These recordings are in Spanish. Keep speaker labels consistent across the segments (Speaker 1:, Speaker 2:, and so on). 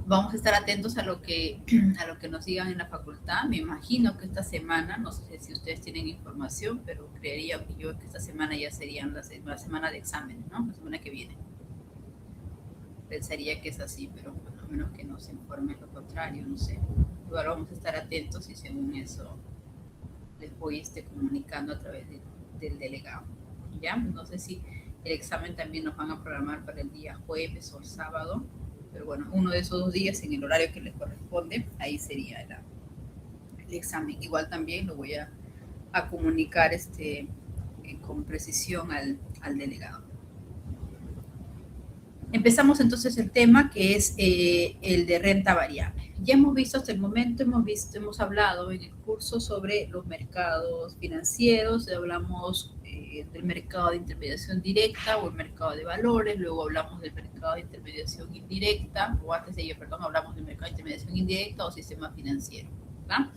Speaker 1: Vamos a estar atentos a lo que nos digan en la facultad. Me imagino que esta semana, no sé si ustedes tienen información, pero creería yo que esta semana ya serían la semana de exámenes, ¿no? La semana que viene. Pensaría que es así, pero bueno, a menos que nos informen lo contrario, no sé. Igual vamos a estar atentos y según eso les voy comunicando a través del delegado. ¿Ya? No sé si el examen también nos van a programar para el día jueves o el sábado, pero bueno, uno de esos 2 días en el horario que les corresponde, ahí sería el examen. Igual también lo voy a comunicar con precisión al delegado. Empezamos entonces el tema que es el de renta variable. Ya hemos visto hasta el momento, hemos hablado en el curso sobre los mercados financieros, hablamos del mercado de intermediación directa o el mercado de valores, luego hablamos del mercado de intermediación indirecta, o antes de ello, perdón, hablamos del mercado de intermediación indirecta o sistema financiero, ¿verdad?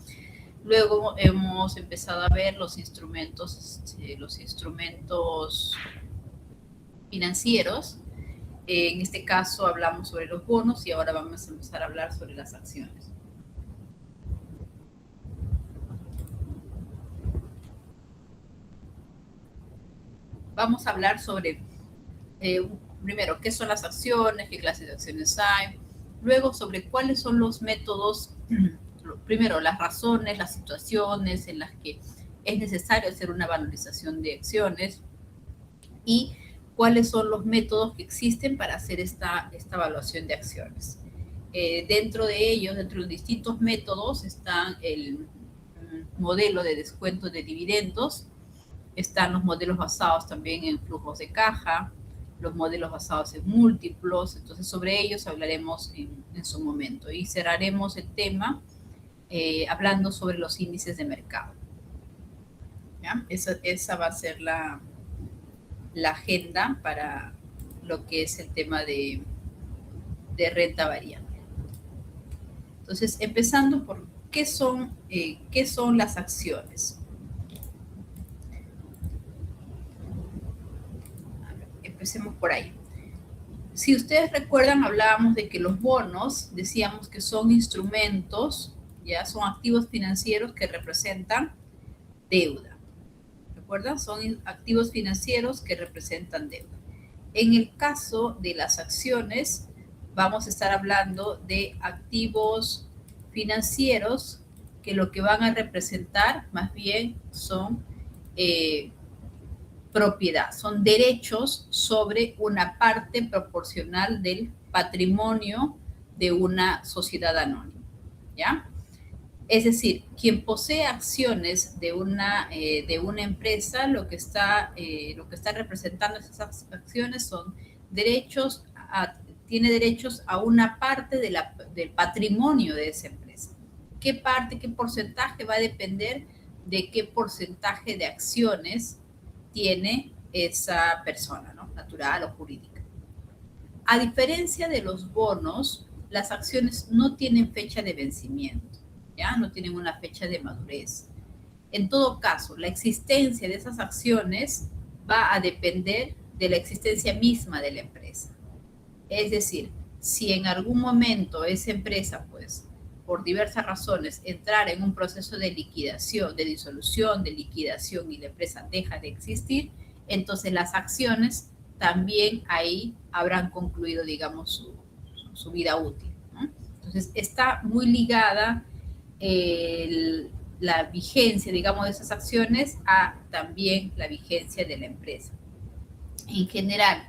Speaker 1: Luego hemos empezado a ver los instrumentos financieros. En este caso hablamos sobre los bonos y ahora vamos a empezar a hablar sobre las acciones. Vamos a hablar sobre, primero, qué son las acciones, qué clases de acciones hay, luego sobre cuáles son los métodos, primero las razones, las situaciones en las que es necesario hacer una valorización de acciones y cuáles son los métodos que existen para hacer esta evaluación de acciones. Dentro de ellos, dentro de los distintos métodos, están el modelo de descuento de dividendos, están los modelos basados también en flujos de caja, los modelos basados en múltiplos, entonces sobre ellos hablaremos en su momento y cerraremos el tema hablando sobre los índices de mercado. ¿Ya? Esa va a ser la agenda para lo que es el tema de renta variable. Entonces, empezando por qué son las acciones. Empecemos por ahí. Si ustedes recuerdan, hablábamos de que los bonos, decíamos que son instrumentos, ya son activos financieros que representan deuda. ¿Recuerdan? Son activos financieros que representan deuda. En el caso de las acciones, vamos a estar hablando de activos financieros que lo que van a representar más bien son propiedad, son derechos sobre una parte proporcional del patrimonio de una sociedad anónima, ¿ya? Es decir, quien posee acciones de una empresa, lo que está representando esas acciones son derechos, tiene derechos a una parte del patrimonio de esa empresa. ¿Qué parte, qué porcentaje va a depender de qué porcentaje de acciones tiene esa persona, ¿no? Natural o jurídica? A diferencia de los bonos, las acciones no tienen fecha de vencimiento, ¿ya? No tienen una fecha de madurez. En todo caso, la existencia de esas acciones va a depender de la existencia misma de la empresa. Es decir, si en algún momento esa empresa, pues, por diversas razones, entrar en un proceso de liquidación, de disolución, de liquidación y la empresa deja de existir, entonces las acciones también ahí habrán concluido, digamos, su vida útil, ¿no? Entonces está muy ligada la vigencia, digamos, de esas acciones a también la vigencia de la empresa. En general,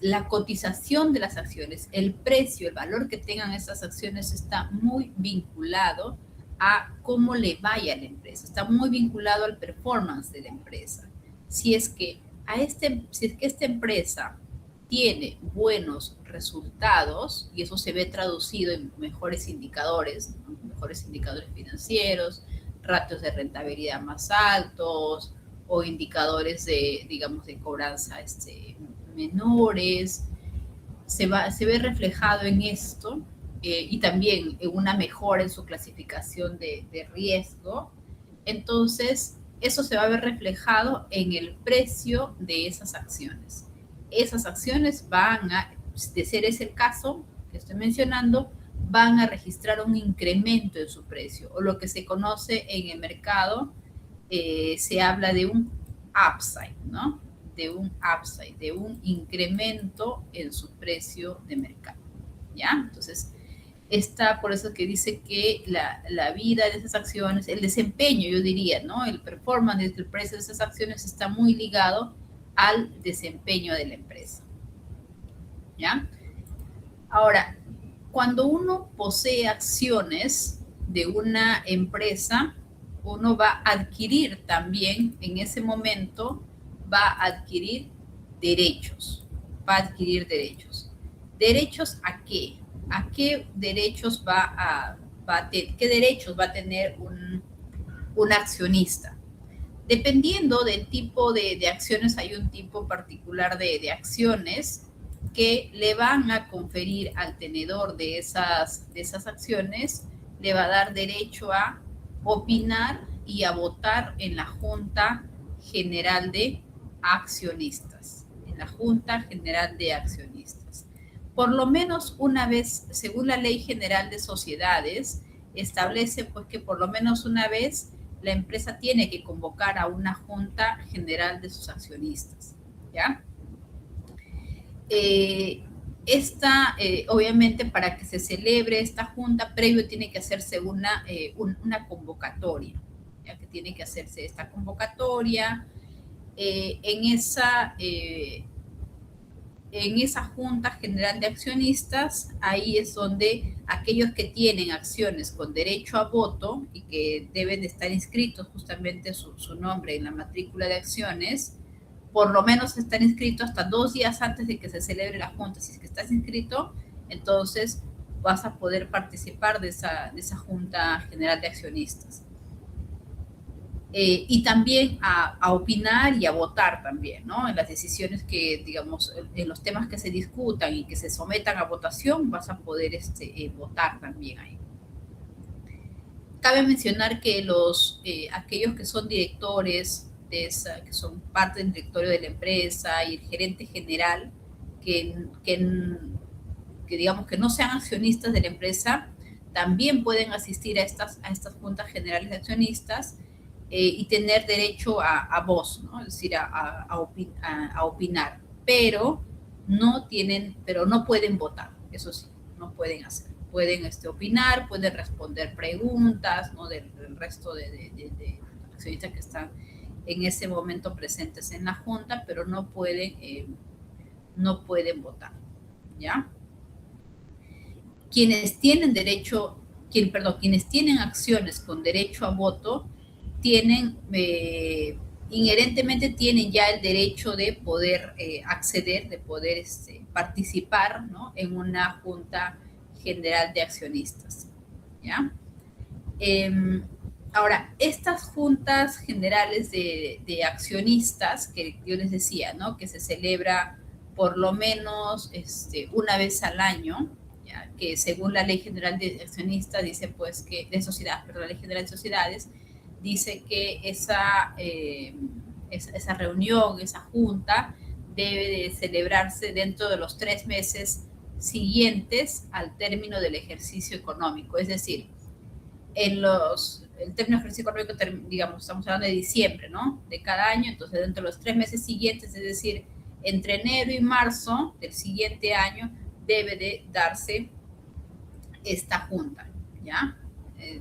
Speaker 1: la cotización de las acciones, el precio, el valor que tengan esas acciones está muy vinculado a cómo le vaya a la empresa, está muy vinculado al performance de la empresa. Si es que esta empresa tiene buenos resultados y eso se ve traducido en mejores indicadores, ¿no? Mejores indicadores financieros, ratios de rentabilidad más altos o indicadores de, digamos, de cobranza menores, se ve reflejado en esto y también en una mejora en su clasificación de riesgo. Entonces, eso se va a ver reflejado en el precio de esas acciones. Esas acciones van a de ser ese el caso que estoy mencionando, van a registrar un incremento en su precio, o lo que se conoce en el mercado, se habla de un upside, ¿no? De un upside, de un incremento en su precio de mercado, ¿ya? Entonces, está por eso que dice que la vida de esas acciones, el desempeño, yo diría, ¿no? El performance del precio de esas acciones está muy ligado al desempeño de la empresa, ¿ya? Ahora, cuando uno posee acciones de una empresa, uno va a adquirir también, en ese momento, va a adquirir derechos. Va a adquirir derechos. ¿Derechos a qué? ¿A qué derechos qué derechos va a tener un accionista? Dependiendo del tipo de acciones, hay un tipo particular de acciones que le van a conferir al tenedor de esas acciones, le va a dar derecho a opinar y a votar en la Junta General de Accionistas. En la Junta General de Accionistas. Por lo menos una vez, según la Ley General de Sociedades, establece pues que por lo menos una vez la empresa tiene que convocar a una junta general de sus accionistas, ¿ya? Obviamente, para que se celebre esta junta, previo tiene que hacerse una convocatoria, ¿ya? Que tiene que hacerse esta convocatoria. En esa Junta General de Accionistas, ahí es donde aquellos que tienen acciones con derecho a voto y que deben de estar inscritos justamente su nombre en la matrícula de acciones, por lo menos estar inscrito hasta 2 días antes de que se celebre la Junta. Si es que estás inscrito, entonces vas a poder participar de esa Junta General de Accionistas. Y también a opinar y a votar también, ¿no? En las decisiones que, digamos, en los temas que se discutan y que se sometan a votación, vas a poder votar también ahí. Cabe mencionar que aquellos que son directores que son parte del directorio de la empresa y el gerente general, que digamos que no sean accionistas de la empresa, también pueden asistir a estas juntas generales de accionistas, y tener derecho a voz, ¿no? Es decir, a opinar, pero no pueden votar, eso sí, no pueden hacer. Pueden opinar, pueden responder preguntas, ¿no? Del resto de accionistas que están en ese momento presentes en la junta, pero no pueden votar, ¿ya? Quienes tienen acciones con derecho a voto, inherentemente tienen ya el derecho de poder acceder, de poder participar, ¿no? En una junta general de accionistas, ¿ya? Ahora, estas juntas generales de accionistas que yo les decía, ¿no? Que se celebra por lo menos una vez al año, ¿ya? Que según la Ley General de Accionistas dice pues que, la Ley General de Sociedades, dice que esa reunión, esa junta, debe de celebrarse dentro de los 3 meses siguientes al término del ejercicio económico. Es decir, el término de ejercicio económico, digamos, estamos hablando de diciembre, ¿no? De cada año, entonces dentro de los 3 meses siguientes, es decir, entre enero y marzo del siguiente año, debe de darse esta junta, ¿ya?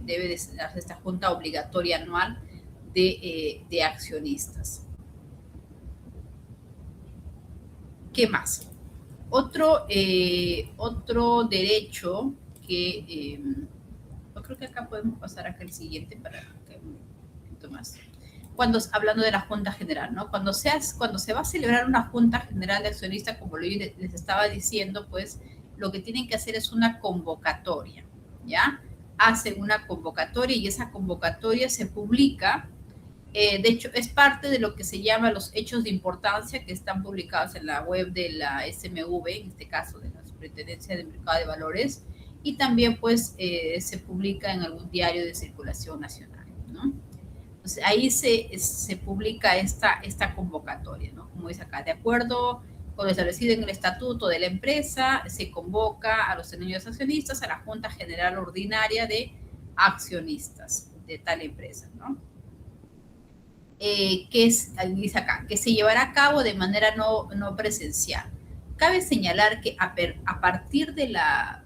Speaker 1: Debe de darse esta junta obligatoria anual de accionistas. ¿Qué más? Otro derecho que yo creo que acá podemos pasar acá el siguiente para que un poquito más. Hablando de la Junta General, ¿no? Cuando se va a celebrar una Junta General de Accionistas, como les estaba diciendo, pues lo que tienen que hacer es una convocatoria, ¿ya? Hacen una convocatoria y esa convocatoria se publica. De hecho, es parte de lo que se llama los hechos de importancia, que están publicados en la web de la SMV, en este caso de la Superintendencia del Mercado de Valores, y también pues se publica en algún diario de circulación nacional, ¿no? Entonces ahí se publica esta convocatoria, ¿no? Como dice acá, de acuerdo Con lo establecido en el estatuto de la empresa, se convoca a los tenidos accionistas a la Junta General Ordinaria de Accionistas de tal empresa, ¿no? Que es, dice acá, que se llevará a cabo de manera no presencial. Cabe señalar que a partir de la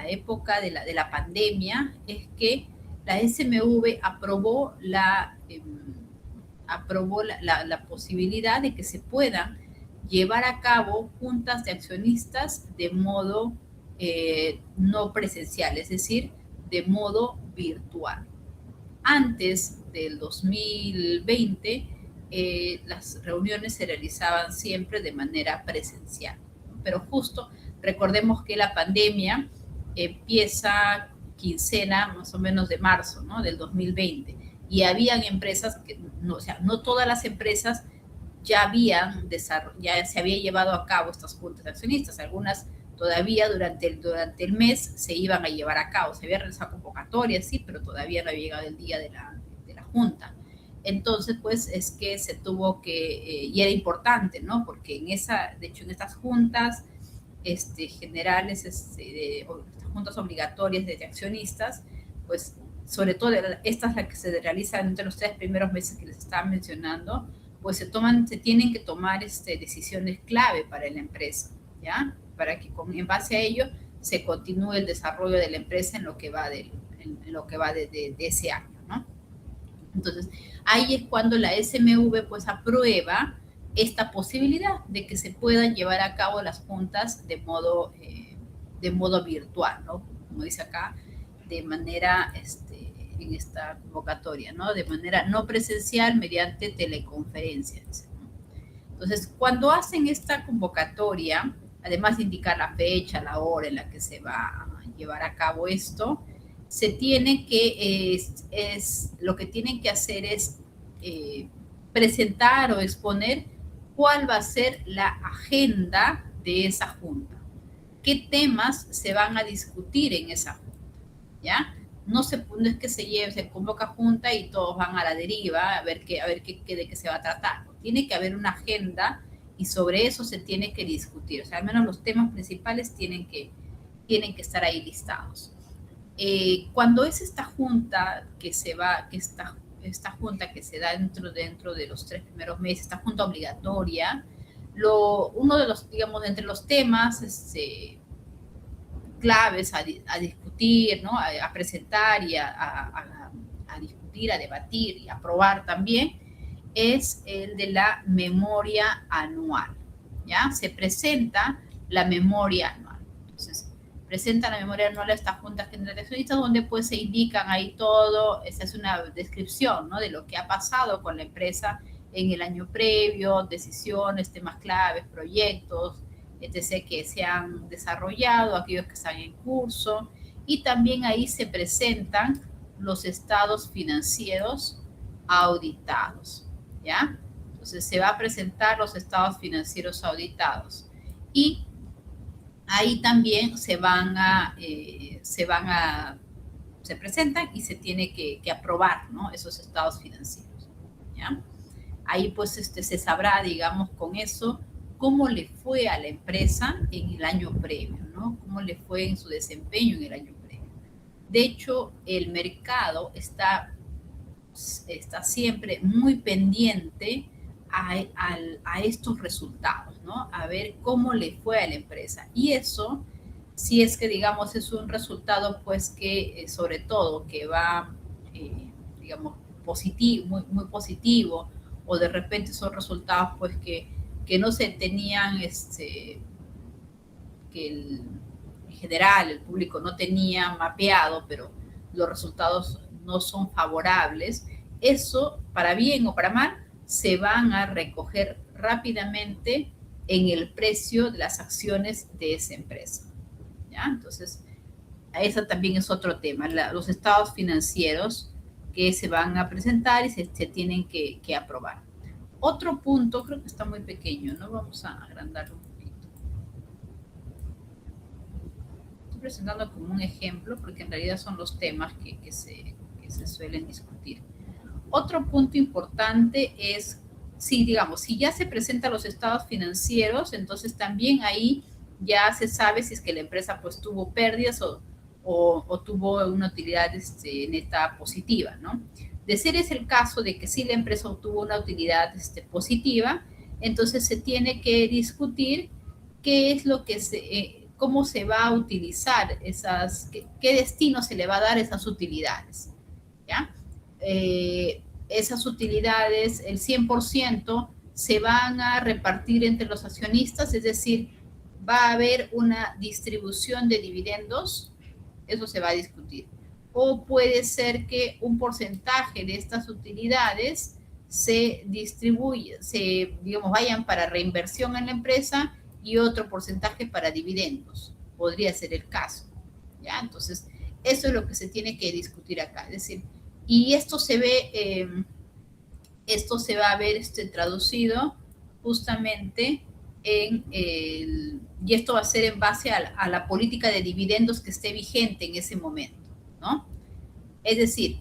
Speaker 1: época de la pandemia es que la SMV aprobó la posibilidad de que se puedan llevar a cabo juntas de accionistas de modo no presencial, es decir, de modo virtual. Antes del 2020, las reuniones se realizaban siempre de manera presencial, pero justo recordemos que la pandemia empieza quincena más o menos de marzo, ¿no?, del 2020, y habían empresas que, no, o sea, no todas las empresas ya se había llevado a cabo estas juntas de accionistas, algunas todavía durante el mes se iban a llevar a cabo, se había realizado convocatorias, sí, pero todavía no había llegado el día de la junta. Entonces, pues es que se tuvo que, y era importante, ¿no? Porque de hecho, en estas juntas generales, estas juntas obligatorias de accionistas, pues sobre todo estas las que se realizan entre los 3 primeros meses que les estaba mencionando, pues se tienen que tomar decisiones clave para la empresa, ¿ya? Para que en base a ello se continúe el desarrollo de la empresa en lo que va de ese año, ¿no? Entonces, ahí es cuando la SMV pues aprueba esta posibilidad de que se puedan llevar a cabo las juntas de modo virtual, ¿no? Como dice acá, de manera, en esta convocatoria, ¿no? De manera no presencial mediante teleconferencias. Entonces, cuando hacen esta convocatoria, además de indicar la fecha, la hora en la que se va a llevar a cabo esto, se tiene que, lo que tienen que hacer es presentar o exponer cuál va a ser la agenda de esa junta, qué temas se van a discutir en esa junta, ¿ya? No es que se convoca junta y todos van a la deriva a ver de qué se va a tratar. Tiene que haber una agenda y sobre eso se tiene que discutir. O sea, al menos los temas principales tienen que estar ahí listados. Cuando es esta junta esta junta que se da dentro de los 3 primeros meses, esta junta obligatoria, uno de los, digamos, entre los temas claves a discutir, ¿no? A presentar y a discutir, a debatir y a aprobar también, es el de la memoria anual, ¿ya? Se presenta la memoria anual. Entonces, presenta la memoria anual a esta Junta General de Accionistas, donde pues se indican ahí todo, esa es una descripción, ¿no?, de lo que ha pasado con la empresa en el año previo, decisiones, temas claves, proyectos, etc., que se han desarrollado, aquellos que están en curso, y también ahí se presentan los estados financieros auditados, ¿ya? Entonces se va a presentar los estados financieros auditados y ahí también se presentan y se tiene que aprobar, ¿no?, esos estados financieros, ¿ya? Ahí pues se sabrá, digamos, con eso, cómo le fue a la empresa en el año previo, ¿no? Cómo le fue en su desempeño en el año previo. De hecho, el mercado está siempre muy pendiente a estos resultados, ¿no? A ver cómo le fue a la empresa. Y eso, si es que, digamos, es un resultado, pues que sobre todo que va, digamos, positivo, muy, muy positivo, o de repente son resultados, pues que no se tenían, que en general el público no tenía mapeado, pero los resultados no son favorables, eso, para bien o para mal, se van a recoger rápidamente en el precio de las acciones de esa empresa, ¿ya? Entonces, eso también es otro tema, los estados financieros que se van a presentar y se tienen que aprobar. Otro punto, creo que está muy pequeño, ¿no? Vamos a agrandarlo un poquito. Estoy presentando como un ejemplo porque en realidad son los temas que se suelen discutir. Otro punto importante es si, digamos, si ya se presentan los estados financieros, entonces también ahí ya se sabe si es que la empresa pues tuvo pérdidas o tuvo una utilidad neta positiva, ¿no? De ser es el caso de que sí la empresa obtuvo una utilidad positiva, entonces se tiene que discutir qué es lo que cómo se va a utilizar qué destino se le va a dar a esas utilidades, ¿ya? Esas utilidades, el 100%, se van a repartir entre los accionistas, es decir, va a haber una distribución de dividendos, eso se va a discutir. O puede ser que un porcentaje de estas utilidades se distribuya, digamos, vayan para reinversión en la empresa y otro porcentaje para dividendos. Podría ser el caso, ¿ya? Entonces, eso es lo que se tiene que discutir acá. Es decir, y esto se va a ver traducido justamente y esto va a ser en base a la política de dividendos que esté vigente en ese momento, ¿no? Es decir,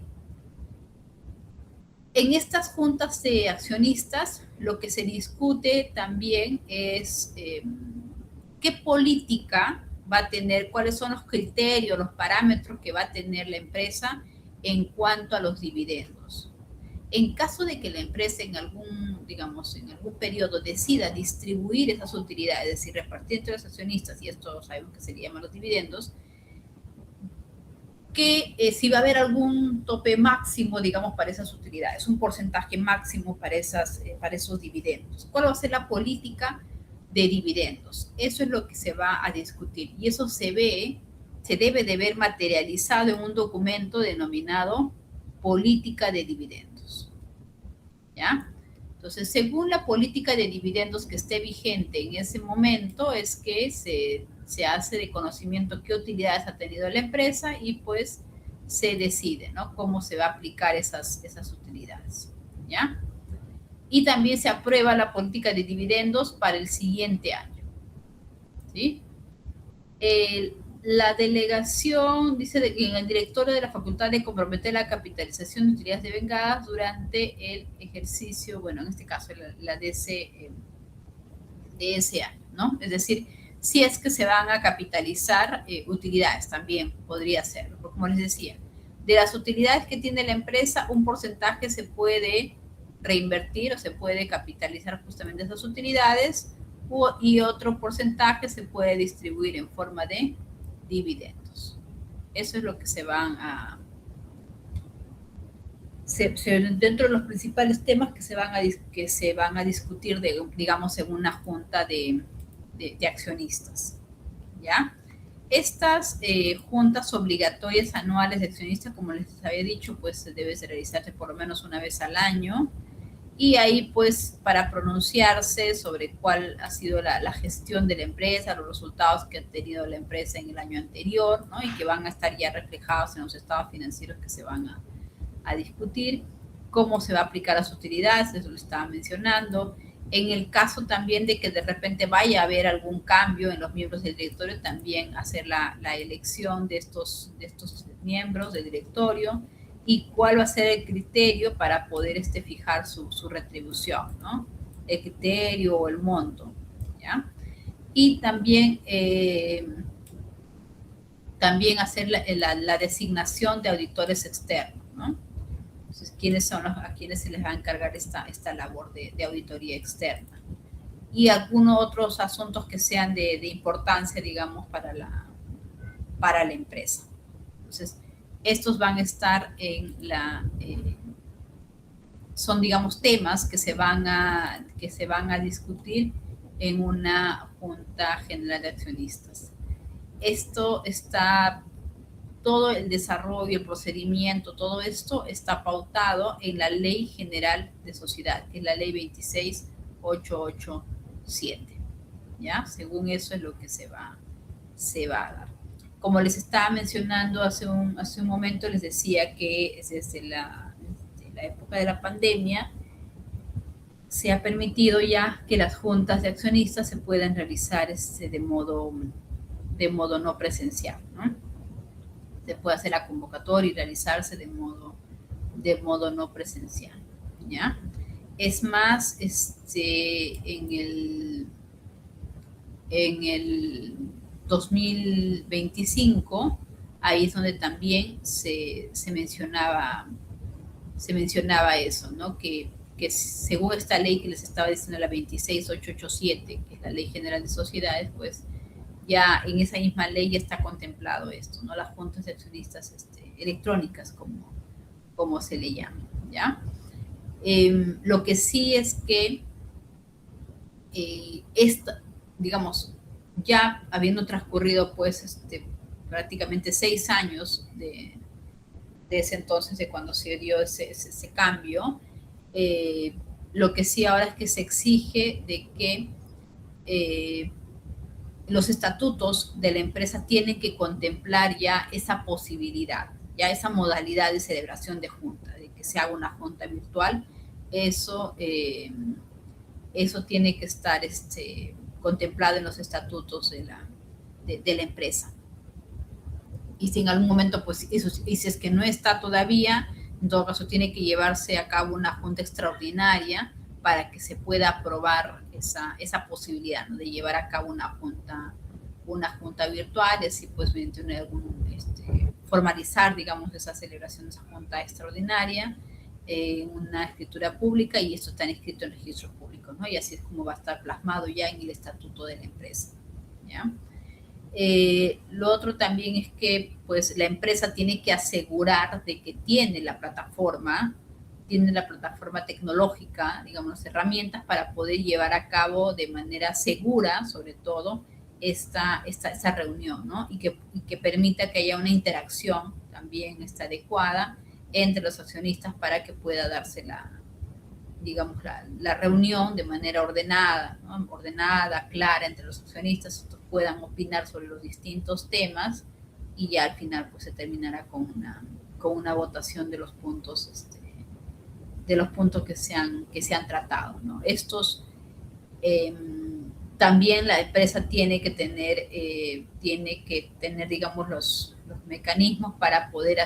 Speaker 1: en estas juntas de accionistas, lo que se discute también es qué política va a tener, cuáles son los criterios, los parámetros que va a tener la empresa en cuanto a los dividendos. En caso de que la empresa en algún periodo decida distribuir esas utilidades, es decir, repartir entre los accionistas, y esto sabemos que se llaman los dividendos, que si va a haber algún tope máximo, digamos, para esas utilidades, un porcentaje máximo para esos dividendos. ¿Cuál va a ser la política de dividendos? Eso es lo que se va a discutir y eso se debe de ver materializado en un documento denominado política de dividendos. ¿Ya? Entonces, según la política de dividendos que esté vigente en ese momento, es que se hace de conocimiento qué utilidades ha tenido la empresa y pues se decide, ¿no?, cómo se va a aplicar esas utilidades, ¿ya? Y también se aprueba la política de dividendos para el siguiente año, ¿sí? La delegación dice que el directorio de la facultad de comprometer la capitalización de utilidades devengadas durante el ejercicio, bueno, en este caso la de ese año, ¿no? Es decir, si es que se van a capitalizar utilidades, también podría serlo, porque como les decía, de las utilidades que tiene la empresa, un porcentaje se puede reinvertir o se puede capitalizar justamente esas utilidades y otro porcentaje se puede distribuir en forma de dividendos. Eso es lo que se van a... dentro de los principales temas que se van a discutir, digamos, en una junta de accionistas, ¿ya? Estas juntas obligatorias anuales de accionistas, como les había dicho, pues debe realizarse por lo menos una vez al año, y ahí pues para pronunciarse sobre cuál ha sido la gestión de la empresa, los resultados que ha tenido la empresa en el año anterior, ¿no?, y que van a estar ya reflejados en los estados financieros que se van a discutir, cómo se va a aplicar las utilidades, eso lo estaba mencionando. En el caso también de que de repente vaya a haber algún cambio en los miembros del directorio, también hacer la elección de estos miembros del directorio y cuál va a ser el criterio para poder fijar su retribución, ¿no? El criterio o el monto, ¿ya? Y también, también hacer la designación de auditores externos, ¿no? Entonces, ¿quiénes son a quienes se les va a encargar esta labor de auditoría externa? Y algunos otros asuntos que sean de importancia, digamos, para la empresa. Entonces, estos van a estar son, digamos, temas que se van a discutir en una junta general de accionistas. Esto está... todo el desarrollo, el procedimiento, todo esto está pautado en la Ley General de Sociedad, que es la Ley 26887, ¿ya? Según eso es lo que se va a dar. Como les estaba mencionando hace un momento, les decía que desde la época de la pandemia se ha permitido ya que las juntas de accionistas se puedan realizar de modo no presencial, ¿no? Se puede hacer la convocatoria y realizarse de modo no presencial, ¿ya? Es más, en el 2025, ahí es donde también se mencionaba eso, ¿no? Que según esta ley que les estaba diciendo, la 26887, que es la Ley General de Sociedades, pues ya en esa misma ley ya está contemplado esto, ¿no? Las juntas de accionistas electrónicas, como se le llama, ¿ya? Lo que sí es que digamos, ya habiendo transcurrido pues prácticamente 6 años de ese entonces, de cuando se dio ese cambio, lo que sí ahora es que se exige de que los estatutos de la empresa tienen que contemplar ya esa posibilidad, ya esa modalidad de celebración de junta, de que se haga una junta virtual. Eso tiene que estar contemplado en los estatutos de la empresa. Y si en algún momento, pues, eso, y si es que no está todavía, en todo caso tiene que llevarse a cabo una junta extraordinaria para que se pueda aprobar esa posibilidad, ¿no? De llevar a cabo una junta virtual, y así pues formalizar, digamos, esa celebración de esa junta extraordinaria en una escritura pública, y esto está inscrito en registros públicos, ¿no? Y así es como va a estar plasmado ya en el estatuto de la empresa, ¿ya? Lo otro también es que pues la empresa tiene que asegurar de que tiene la plataforma tecnológica, digamos, las herramientas para poder llevar a cabo de manera segura, sobre todo, esta reunión, ¿no? Y que permita que haya una interacción también adecuada entre los accionistas para que pueda darse digamos, la reunión de manera ordenada, ¿no? Ordenada, clara entre los accionistas, puedan opinar sobre los distintos temas, y ya al final pues se terminará con una votación de los puntos que se han tratado, ¿no? También la empresa tiene que tener digamos, los mecanismos para poder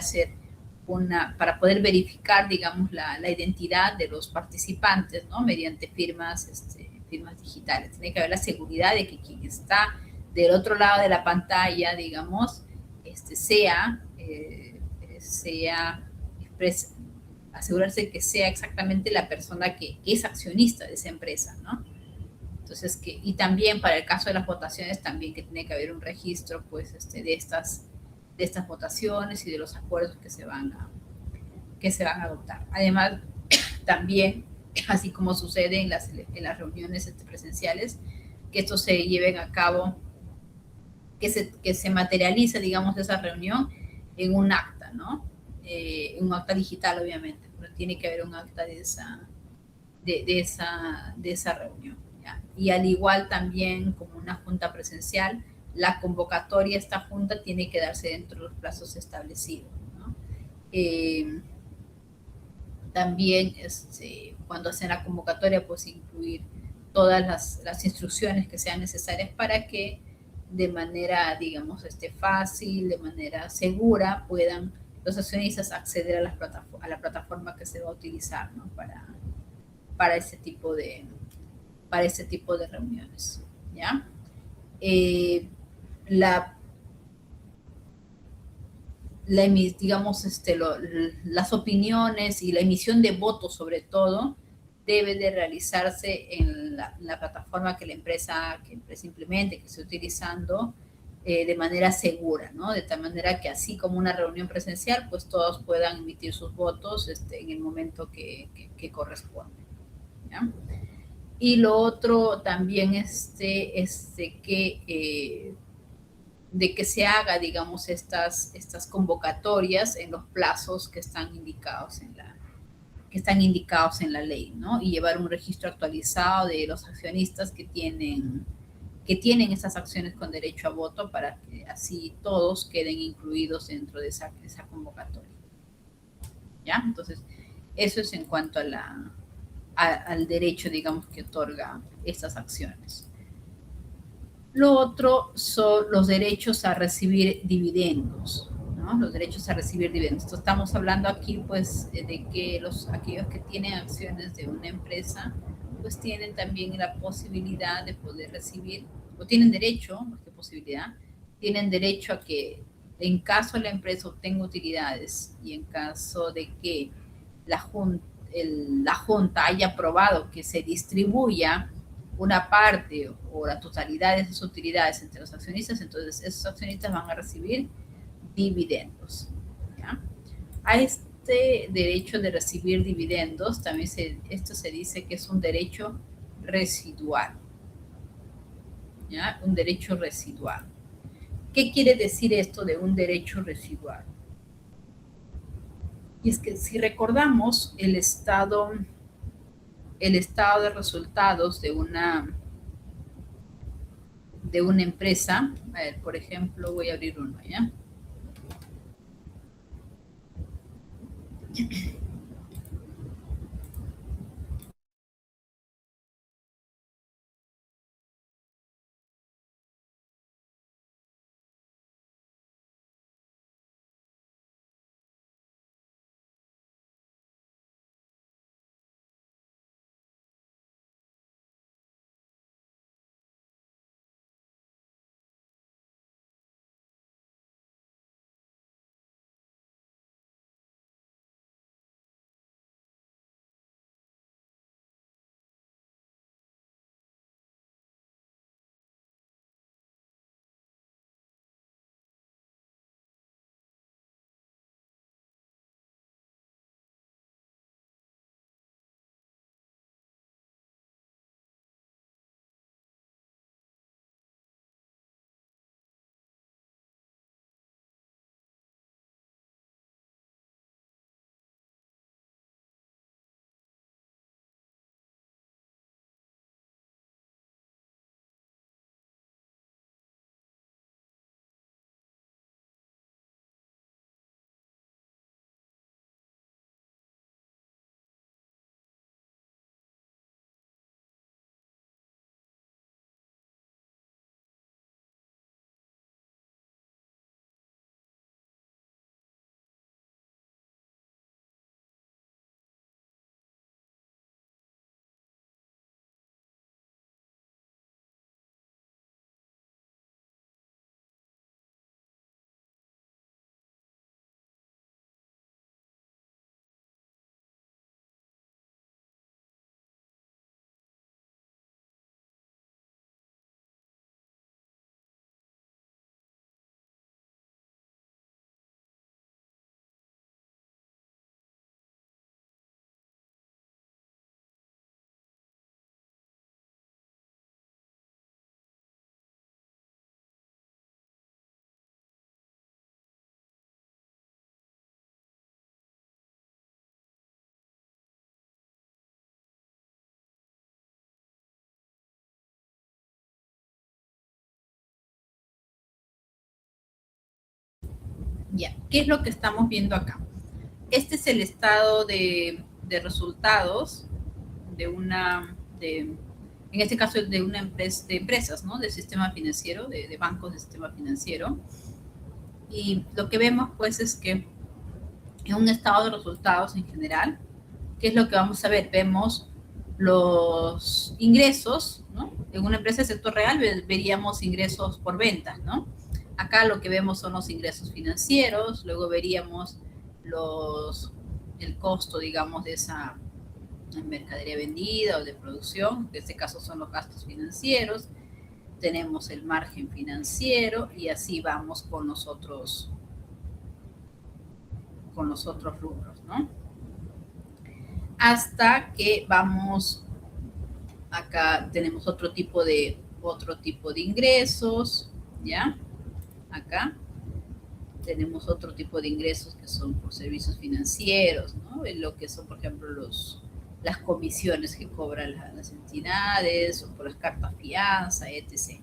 Speaker 1: verificar, digamos, la identidad de los participantes, ¿no? Mediante firmas digitales. Tiene que haber la seguridad de que quien está del otro lado de la pantalla, digamos, asegurarse que sea exactamente la persona que es accionista de esa empresa, ¿no? Entonces, y también para el caso de las votaciones, también que tiene que haber un registro, pues, de estas votaciones y de los acuerdos que se van a adoptar. Además, también, así como sucede en las reuniones presenciales, que estos se lleven a cabo, que se materialice, digamos, esa reunión en un acta, ¿no? En un acta digital, obviamente, pero tiene que haber un acta de esa reunión, ¿ya? Y al igual también como una junta presencial, la convocatoria a esta junta tiene que darse dentro de los plazos establecidos, ¿no? También cuando hacen la convocatoria, pues incluir todas las instrucciones que sean necesarias para que de manera, digamos, fácil, de manera segura, puedan los accionistas acceder a la plataforma que se va a utilizar, ¿no? para ese tipo de reuniones, ¿ya? Digamos, las opiniones y la emisión de votos, sobre todo, debe de realizarse en la plataforma que la empresa implemente, que esté utilizando, de manera segura, ¿no? De tal manera que, así como una reunión presencial, pues todos puedan emitir sus votos en el momento que corresponde, ¿ya? Y lo otro también de que se haga, digamos, estas convocatorias en los plazos que están indicados en la ley, ¿no? Y llevar un registro actualizado de los accionistas que tienen esas acciones con derecho a voto, para que así todos queden incluidos dentro de esa convocatoria, ¿ya? Entonces, eso es en cuanto al derecho, digamos, que otorga estas acciones. Lo otro son los derechos a recibir dividendos, ¿no? Los derechos a recibir dividendos. Entonces, estamos hablando aquí, pues, de que aquellos que tienen acciones de una empresa, pues tienen también la posibilidad de poder recibir, o tienen derecho, más que posibilidad, tienen derecho a que en caso la empresa obtenga utilidades y en caso de que la Junta haya aprobado que se distribuya una parte o la totalidad de esas utilidades entre los accionistas, entonces esos accionistas van a recibir dividendos. ¿Ya? A este derecho de recibir dividendos también esto se dice que es un derecho residual. ¿Ya? Un derecho residual. ¿Qué quiere decir esto de un derecho residual? Y es que si recordamos el estado de resultados de una empresa, a ver, por ejemplo, voy a abrir uno, ¿ya? Ya, ¿qué es lo que estamos viendo acá? Este es el estado de resultados en este caso de una empresa, de empresas, ¿no? Del sistema financiero, de bancos del sistema financiero. Y lo que vemos, pues, es que es un estado de resultados en general. ¿Qué es lo que vamos a ver? Vemos los ingresos, ¿no? En una empresa de sector real veríamos ingresos por ventas, ¿no? Acá lo que vemos son los ingresos financieros, luego veríamos el costo, digamos, de esa mercadería vendida o de producción, en este caso son los gastos financieros, tenemos el margen financiero y así vamos con los otros rubros, ¿no? Hasta que vamos, acá tenemos otro tipo de ingresos, ¿ya? Acá tenemos otro tipo de ingresos que son por servicios financieros, ¿no? En lo que son, por ejemplo, las comisiones que cobran las entidades, o por las cartas fianza, etc.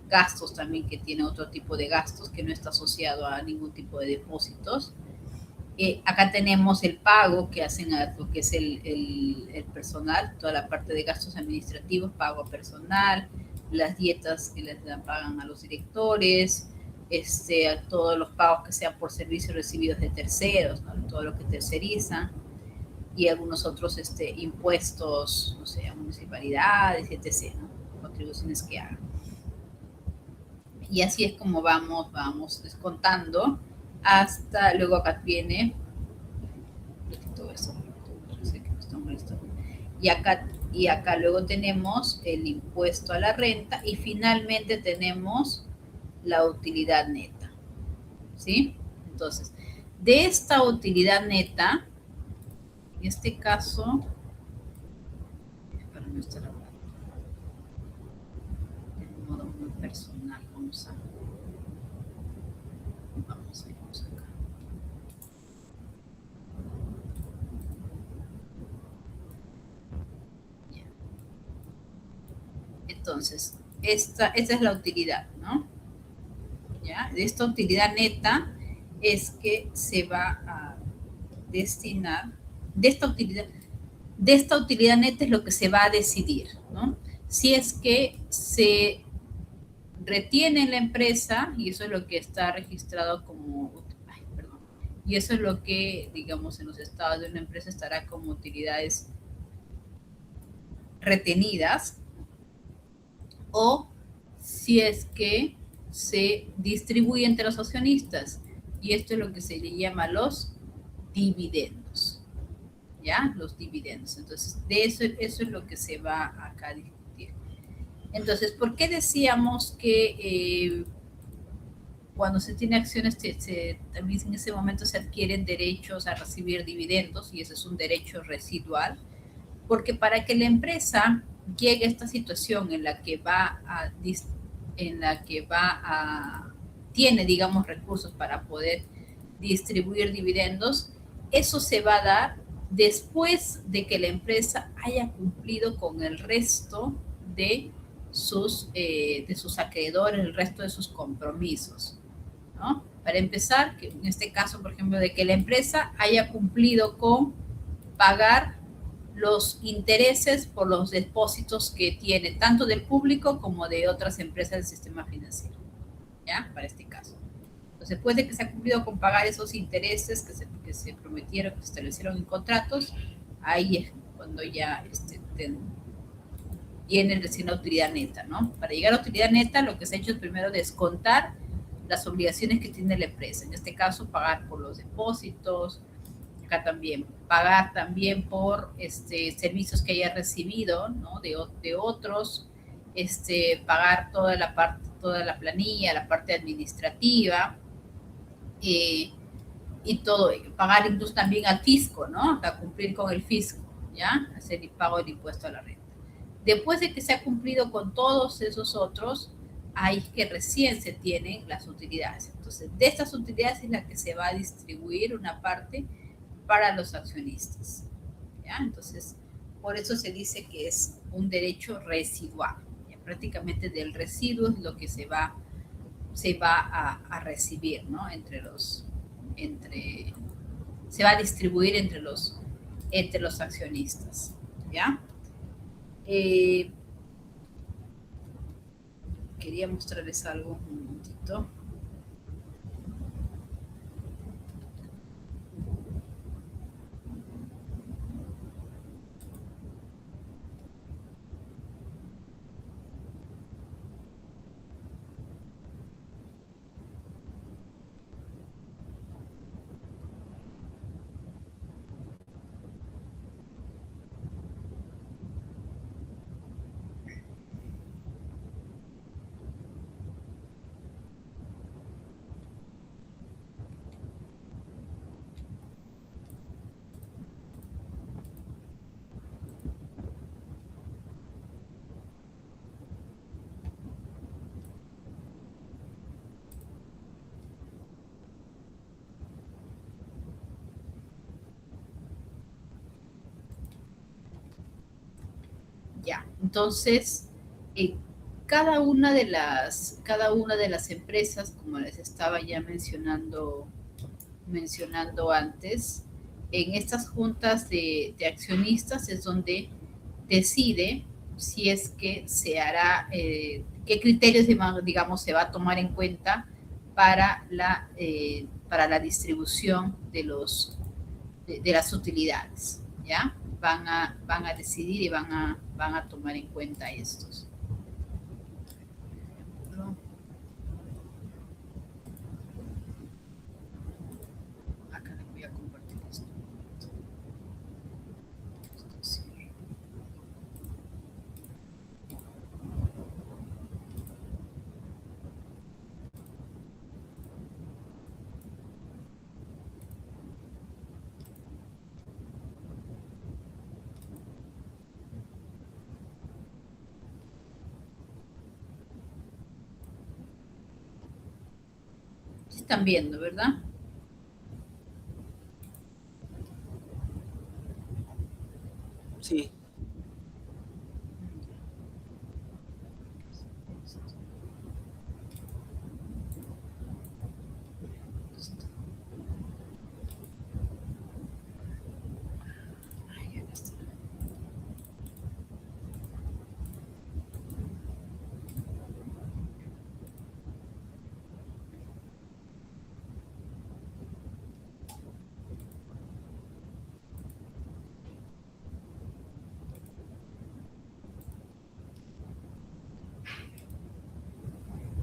Speaker 1: Gastos también, que tiene otro tipo de gastos que no está asociado a ningún tipo de depósitos. Acá tenemos el pago que hacen a lo que es el personal, toda la parte de gastos administrativos, pago a personal, las dietas que les pagan a los directores, todos los pagos que sean por servicios recibidos de terceros, ¿no? Todo lo que tercerizan y algunos otros impuestos, no sé, a municipalidades, etc., ¿no? Contribuciones que hagan. Y así es como vamos descontando hasta luego acá viene todo eso, sé que me está molestando. Y acá luego tenemos el impuesto a la renta y finalmente tenemos la utilidad neta, ¿sí? Entonces, de esta utilidad neta, en este caso, para no estar hablando de modo muy personal, vamos a irnos acá. Ya. Entonces, esta es la utilidad, ¿no? ¿Ya? De esta utilidad neta es que se va a destinar, de esta utilidad neta es lo que se va a decidir, ¿no? Si es que se retiene en la empresa, y eso es lo que está registrado como, y eso es lo que, digamos, en los estados de una empresa estará como utilidades retenidas, o si es que se distribuye entre los accionistas, y esto es lo que se le llama los dividendos, ¿ya? Los dividendos. Entonces, de eso es lo que se va acá a discutir. Entonces, ¿por qué decíamos que cuando se tiene acciones, también en ese momento se adquieren derechos a recibir dividendos, y ese es un derecho residual? Porque para que la empresa llegue a esta situación en la que tiene, digamos, recursos para poder distribuir dividendos, eso se va a dar después de que la empresa haya cumplido con el resto de sus acreedores, el resto de sus compromisos, ¿no? Para empezar, que en este caso, por ejemplo, de que la empresa haya cumplido con pagar los intereses por los depósitos que tiene, tanto del público como de otras empresas del sistema financiero, ¿ya? Para este caso. Entonces, después de que se ha cumplido con pagar esos intereses que se prometieron, que se establecieron en contratos, ahí es cuando ya viene recién la utilidad neta, ¿no? Para llegar a la utilidad neta, lo que se ha hecho es primero descontar las obligaciones que tiene la empresa. En este caso, pagar por los depósitos, acá también, pagar también por servicios que haya recibido, ¿no? De otros, pagar toda la planilla, la parte administrativa, y todo ello. Pagar incluso también al fisco, ¿no? Hasta cumplir con el fisco, ¿ya? Hacer el pago del impuesto a la renta. Después de que se ha cumplido con todos esos otros, ahí es que recién se tienen las utilidades. Entonces, de estas utilidades es la que se va a distribuir una parte para los accionistas, ¿ya? Entonces, por eso se dice que es un derecho residual, ¿ya? Prácticamente del residuo es lo que se va a recibir, ¿no? Se va a distribuir entre los accionistas, ¿ya? Quería mostrarles algo un momentito. Ya, entonces, cada una de las empresas, como les estaba ya mencionando antes, en estas juntas de accionistas es donde decide si es que se hará, qué criterios, digamos, se va a tomar en cuenta para la distribución de las utilidades, ¿ya? Van a decidir y van a tomar en cuenta estos. Acá les voy a compartir esto. Están viendo, ¿verdad?
Speaker 2: Sí.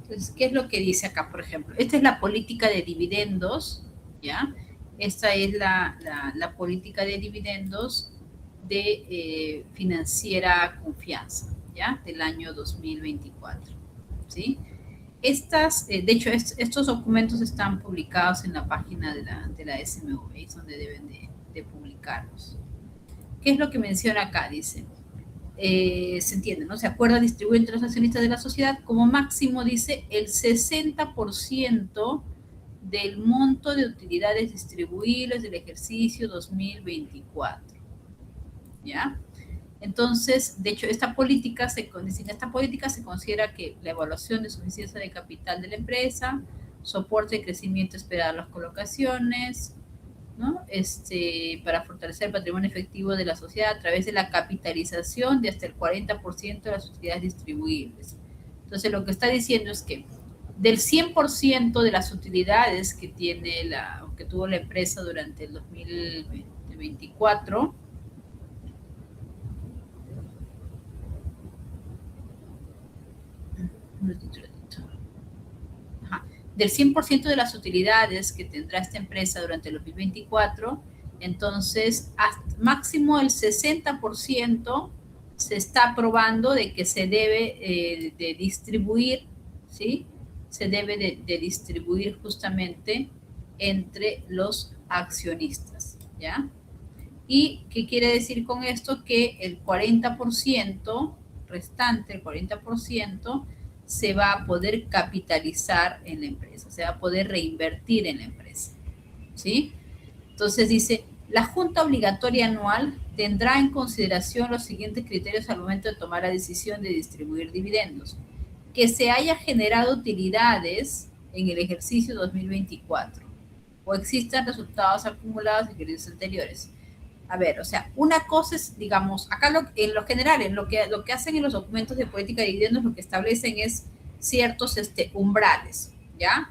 Speaker 1: Entonces, ¿qué es lo que dice acá, por ejemplo? Esta es la política de dividendos, ¿ya? Esta es la política de dividendos de Financiera Confianza, ¿ya? Del año 2024, ¿sí? De hecho, estos documentos están publicados en la página de la SMV, es donde deben de publicarlos. ¿Qué es lo que menciona acá? Dice, se entiende, ¿no? Se acuerda distribuir entre los accionistas de la sociedad como máximo, dice, el 60% del monto de utilidades distribuibles del ejercicio 2024, ¿ya? Entonces, de hecho, esta política se considera que la evaluación de suficiencia de capital de la empresa, soporte de crecimiento esperado a las colocaciones, ¿no? Para fortalecer el patrimonio efectivo de la sociedad a través de la capitalización de hasta el 40% de las utilidades distribuibles. Entonces, lo que está diciendo es que del 100% de las utilidades que tuvo la empresa durante el 2024, del 100% de las utilidades que tendrá esta empresa durante el 2024, entonces máximo el 60% se está aprobando de que se debe de distribuir, ¿sí? Se debe de distribuir justamente entre los accionistas, ¿ya? ¿Y qué quiere decir con esto? Que el 40% restante, el 40%, se va a poder capitalizar en la empresa, se va a poder reinvertir en la empresa, ¿sí? Entonces dice, la Junta Obligatoria Anual tendrá en consideración los siguientes criterios al momento de tomar la decisión de distribuir dividendos. Que se haya generado utilidades en el ejercicio 2024 o existan resultados acumulados en ejercicios anteriores. A ver, o sea, una cosa es, digamos, acá en lo general, en lo que hacen en los documentos de política de dividendos, lo que establecen es ciertos umbrales, ¿ya?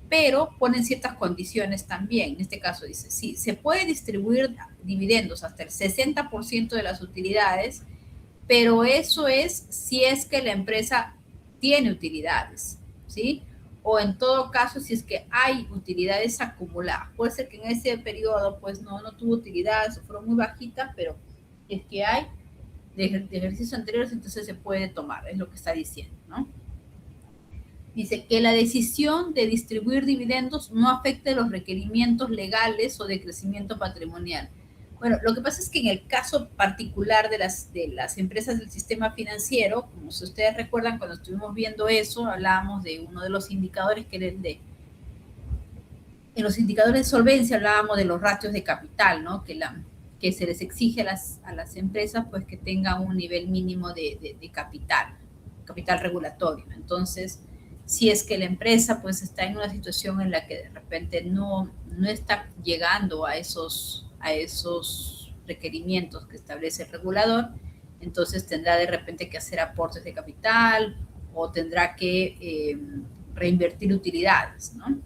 Speaker 1: Pero ponen ciertas condiciones también. En este caso dice, sí, se puede distribuir dividendos hasta el 60% de las utilidades, pero eso es si es que la empresa tiene utilidades, ¿sí? O en todo caso, si es que hay utilidades acumuladas. Puede ser que en ese periodo, pues no tuvo utilidades, o fueron muy bajitas, pero es que hay de ejercicios anteriores, entonces se puede tomar, es lo que está diciendo, ¿no? Dice que la decisión de distribuir dividendos no afecte los requerimientos legales o de crecimiento patrimonial. Bueno, lo que pasa es que en el caso particular de las empresas del sistema financiero, como si ustedes recuerdan, cuando estuvimos viendo eso, hablábamos de uno de los indicadores que era en los indicadores de solvencia hablábamos de los ratios de capital, ¿no? Que se les exige a las empresas pues que tengan un nivel mínimo de capital regulatorio. Entonces, si es que la empresa pues está en una situación en la que de repente no está llegando a esos requerimientos que establece el regulador, entonces tendrá de repente que hacer aportes de capital o tendrá que reinvertir utilidades, ¿no?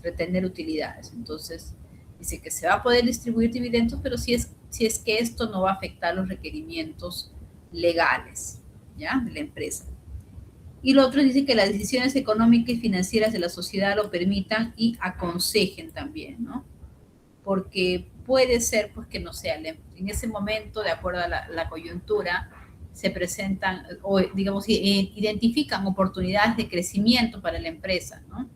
Speaker 1: Retener utilidades. Entonces, dice que se va a poder distribuir dividendos, pero si es que esto no va a afectar los requerimientos legales, ¿ya? De la empresa. Y lo otro dice que las decisiones económicas y financieras de la sociedad lo permitan y aconsejen también, ¿no? Porque puede ser, pues, que no sea, en ese momento, de acuerdo a la coyuntura, se presentan, o digamos, identifican oportunidades de crecimiento para la empresa, ¿no?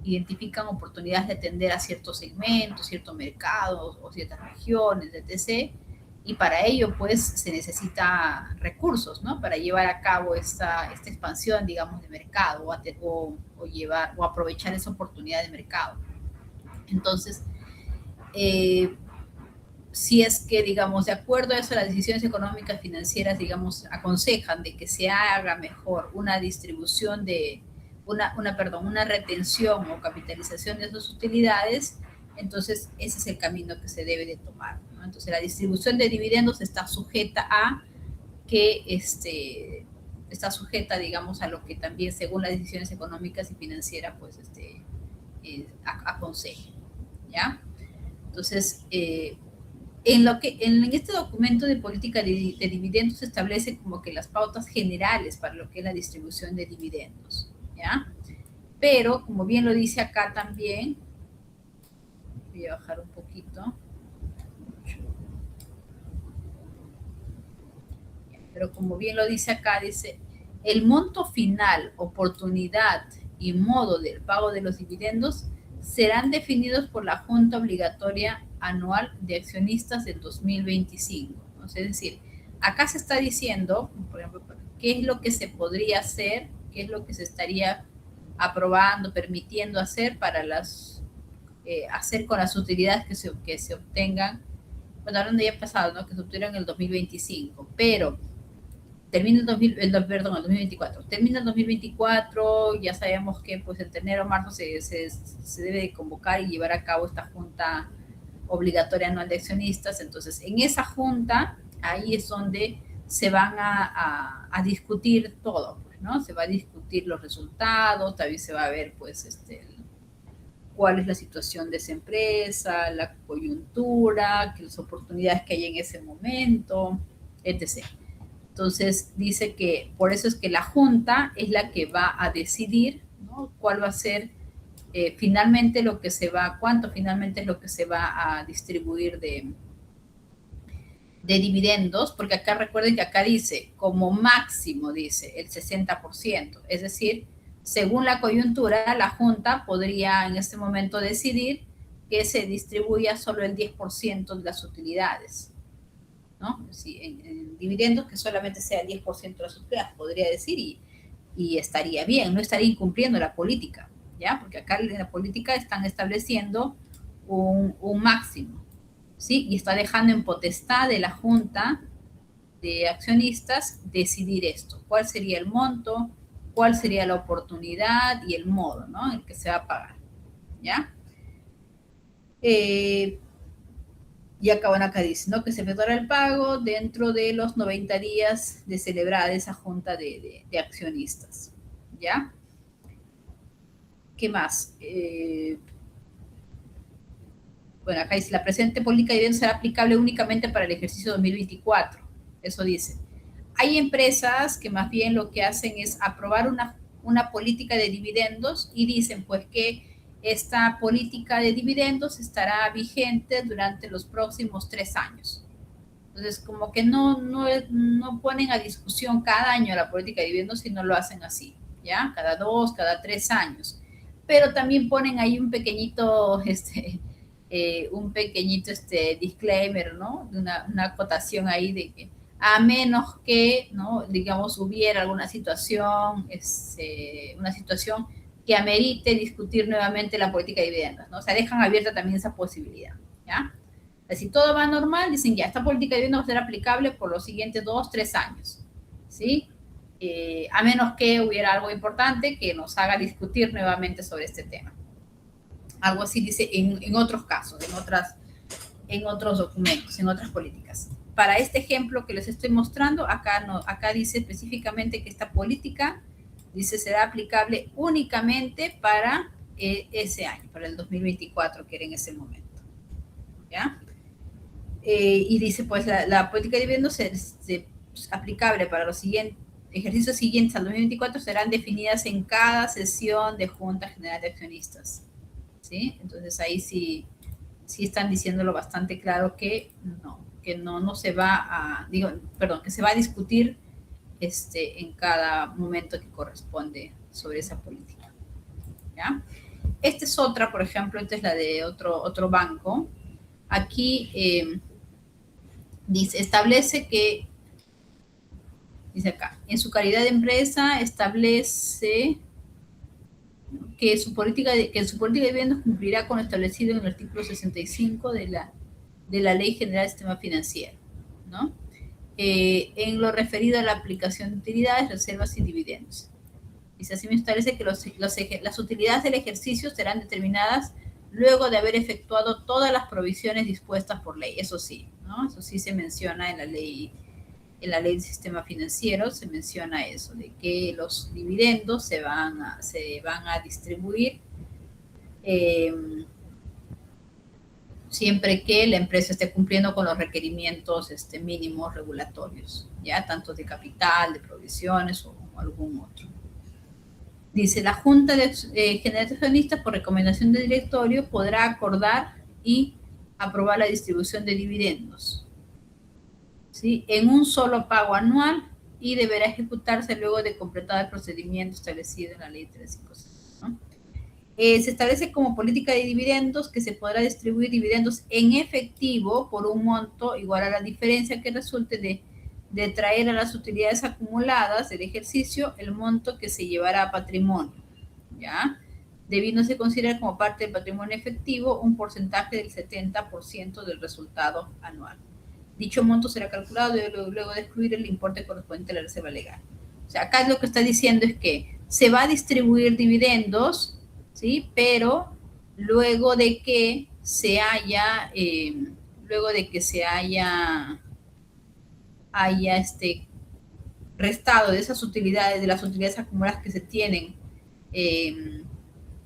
Speaker 1: Identifican oportunidades de atender a ciertos segmentos, ciertos mercados o ciertas regiones, etc. Y para ello, pues, se necesita recursos, ¿no? Para llevar a cabo esta expansión, digamos, de mercado o aprovechar esa oportunidad de mercado. Entonces, si es que, digamos, de acuerdo a eso, las decisiones económicas financieras, digamos, aconsejan de que se haga mejor una distribución de, una retención o capitalización de esas utilidades, entonces ese es el camino que se debe de tomar, ¿no? Entonces la distribución de dividendos está sujeta a que, está sujeta, digamos, a lo que también, según las decisiones económicas y financieras, pues, aconsejen, ¿ya? Entonces, en este documento de política de dividendos se establece como que las pautas generales para lo que es la distribución de dividendos, ¿ya? Pero, como bien lo dice acá también, voy a bajar un poquito, pero como bien lo dice acá, dice, el monto final, oportunidad y modo del pago de los dividendos serán definidos por la Junta Obligatoria Anual de Accionistas del 2025. ¿No? Es decir, acá se está diciendo, por ejemplo, qué es lo que se podría hacer, qué es lo que se estaría aprobando, permitiendo hacer para hacer con las utilidades que se obtengan, bueno, hablando ya pasado, ¿no? Que se obtuvieron en el 2025, pero termina el 2024. Termina el 2024, ya sabemos que pues entre enero o marzo se debe de convocar y llevar a cabo esta junta obligatoria anual de accionistas. Entonces, en esa junta, ahí es donde se van a discutir todo, pues, ¿no? Se va a discutir los resultados, también se va a ver, pues, cuál es la situación de esa empresa, la coyuntura, las oportunidades que hay en ese momento, etc. Entonces dice que por eso es que la Junta es la que va a decidir, ¿no? Cuál va a ser finalmente cuánto finalmente es lo que se va a distribuir de dividendos, porque acá recuerden que acá dice, como máximo dice el 60%, es decir, según la coyuntura, la Junta podría en este momento decidir que se distribuya solo el 10% de las utilidades, ¿no? Si en dividendos que solamente sea el 10% de las utilidades, podría decir, y estaría bien, no estaría incumpliendo la política, ¿ya? Porque acá en la política están estableciendo un máximo, ¿sí? Y está dejando en potestad de la Junta de Accionistas decidir esto, cuál sería el monto, cuál sería la oportunidad y el modo, ¿no? En el que se va a pagar, ¿ya? Y acá dice, ¿no? Que se efectuará el pago dentro de los 90 días de celebrar esa junta de accionistas, ¿ya? ¿Qué más? Bueno, acá dice, la presente política de dividendos será aplicable únicamente para el ejercicio 2024. Eso dice. Hay empresas que más bien lo que hacen es aprobar una política de dividendos y dicen, pues, que esta política de dividendos estará vigente durante los próximos 3 años. Entonces, como que no ponen a discusión cada año la política de dividendos, sino lo hacen así, ¿ya? Cada 2, cada 3 años. Pero también ponen ahí un pequeñito, disclaimer, ¿no? Una acotación ahí de que a menos que, ¿no? Digamos, hubiera alguna situación, una situación que amerite discutir nuevamente la política de dividendos, ¿no? O sea, dejan abierta también esa posibilidad, ¿ya? Si todo va normal, dicen ya, esta política de dividendos va a ser aplicable por los siguientes 2, 3 años, ¿sí? A menos que hubiera algo importante que nos haga discutir nuevamente sobre este tema. Algo así dice en otros casos, en otros documentos, en otras políticas. Para este ejemplo que les estoy mostrando, acá dice específicamente que esta política Dice, será aplicable únicamente para ese año, para el 2024, que era en ese momento. ¿Ya? Y dice, pues la política de dividendos aplicable para los ejercicios siguientes al 2024 serán definidas en cada sesión de Junta General de Accionistas. ¿Sí? Entonces ahí sí están diciéndolo bastante claro que no se va a, que se va a discutir en cada momento que corresponde sobre esa política. ¿Ya? Esta es otra, por ejemplo, esta es la de otro banco. Aquí dice, establece que, dice acá, en su calidad de empresa establece que su política de dividendos cumplirá con lo establecido en el artículo 65 de la Ley General del Sistema Financiero, ¿no? En lo referido a la aplicación de utilidades, reservas y dividendos. Dice, así me establece que las utilidades del ejercicio serán determinadas luego de haber efectuado todas las provisiones dispuestas por ley. Eso sí, ¿no? Eso sí se menciona en la ley del sistema financiero, se menciona eso, de que los dividendos se van a distribuir siempre que la empresa esté cumpliendo con los requerimientos mínimos regulatorios, ya tanto de capital, de provisiones o algún otro. Dice, la Junta General de Accionistas, por recomendación del directorio, podrá acordar y aprobar la distribución de dividendos, ¿sí? En un solo pago anual y deberá ejecutarse luego de completado el procedimiento establecido en la Ley 356, ¿no? Se establece como política de dividendos que se podrá distribuir dividendos en efectivo por un monto igual a la diferencia que resulte de traer a las utilidades acumuladas del ejercicio el monto que se llevará a patrimonio, ¿ya? Debiéndose considerar como parte del patrimonio efectivo un porcentaje del 70% del resultado anual. Dicho monto será calculado luego de excluir el importe correspondiente a la reserva legal. O sea, acá lo que está diciendo es que se va a distribuir dividendos, ¿sí? Pero luego de que se haya restado de esas utilidades, de las utilidades acumuladas que se tienen en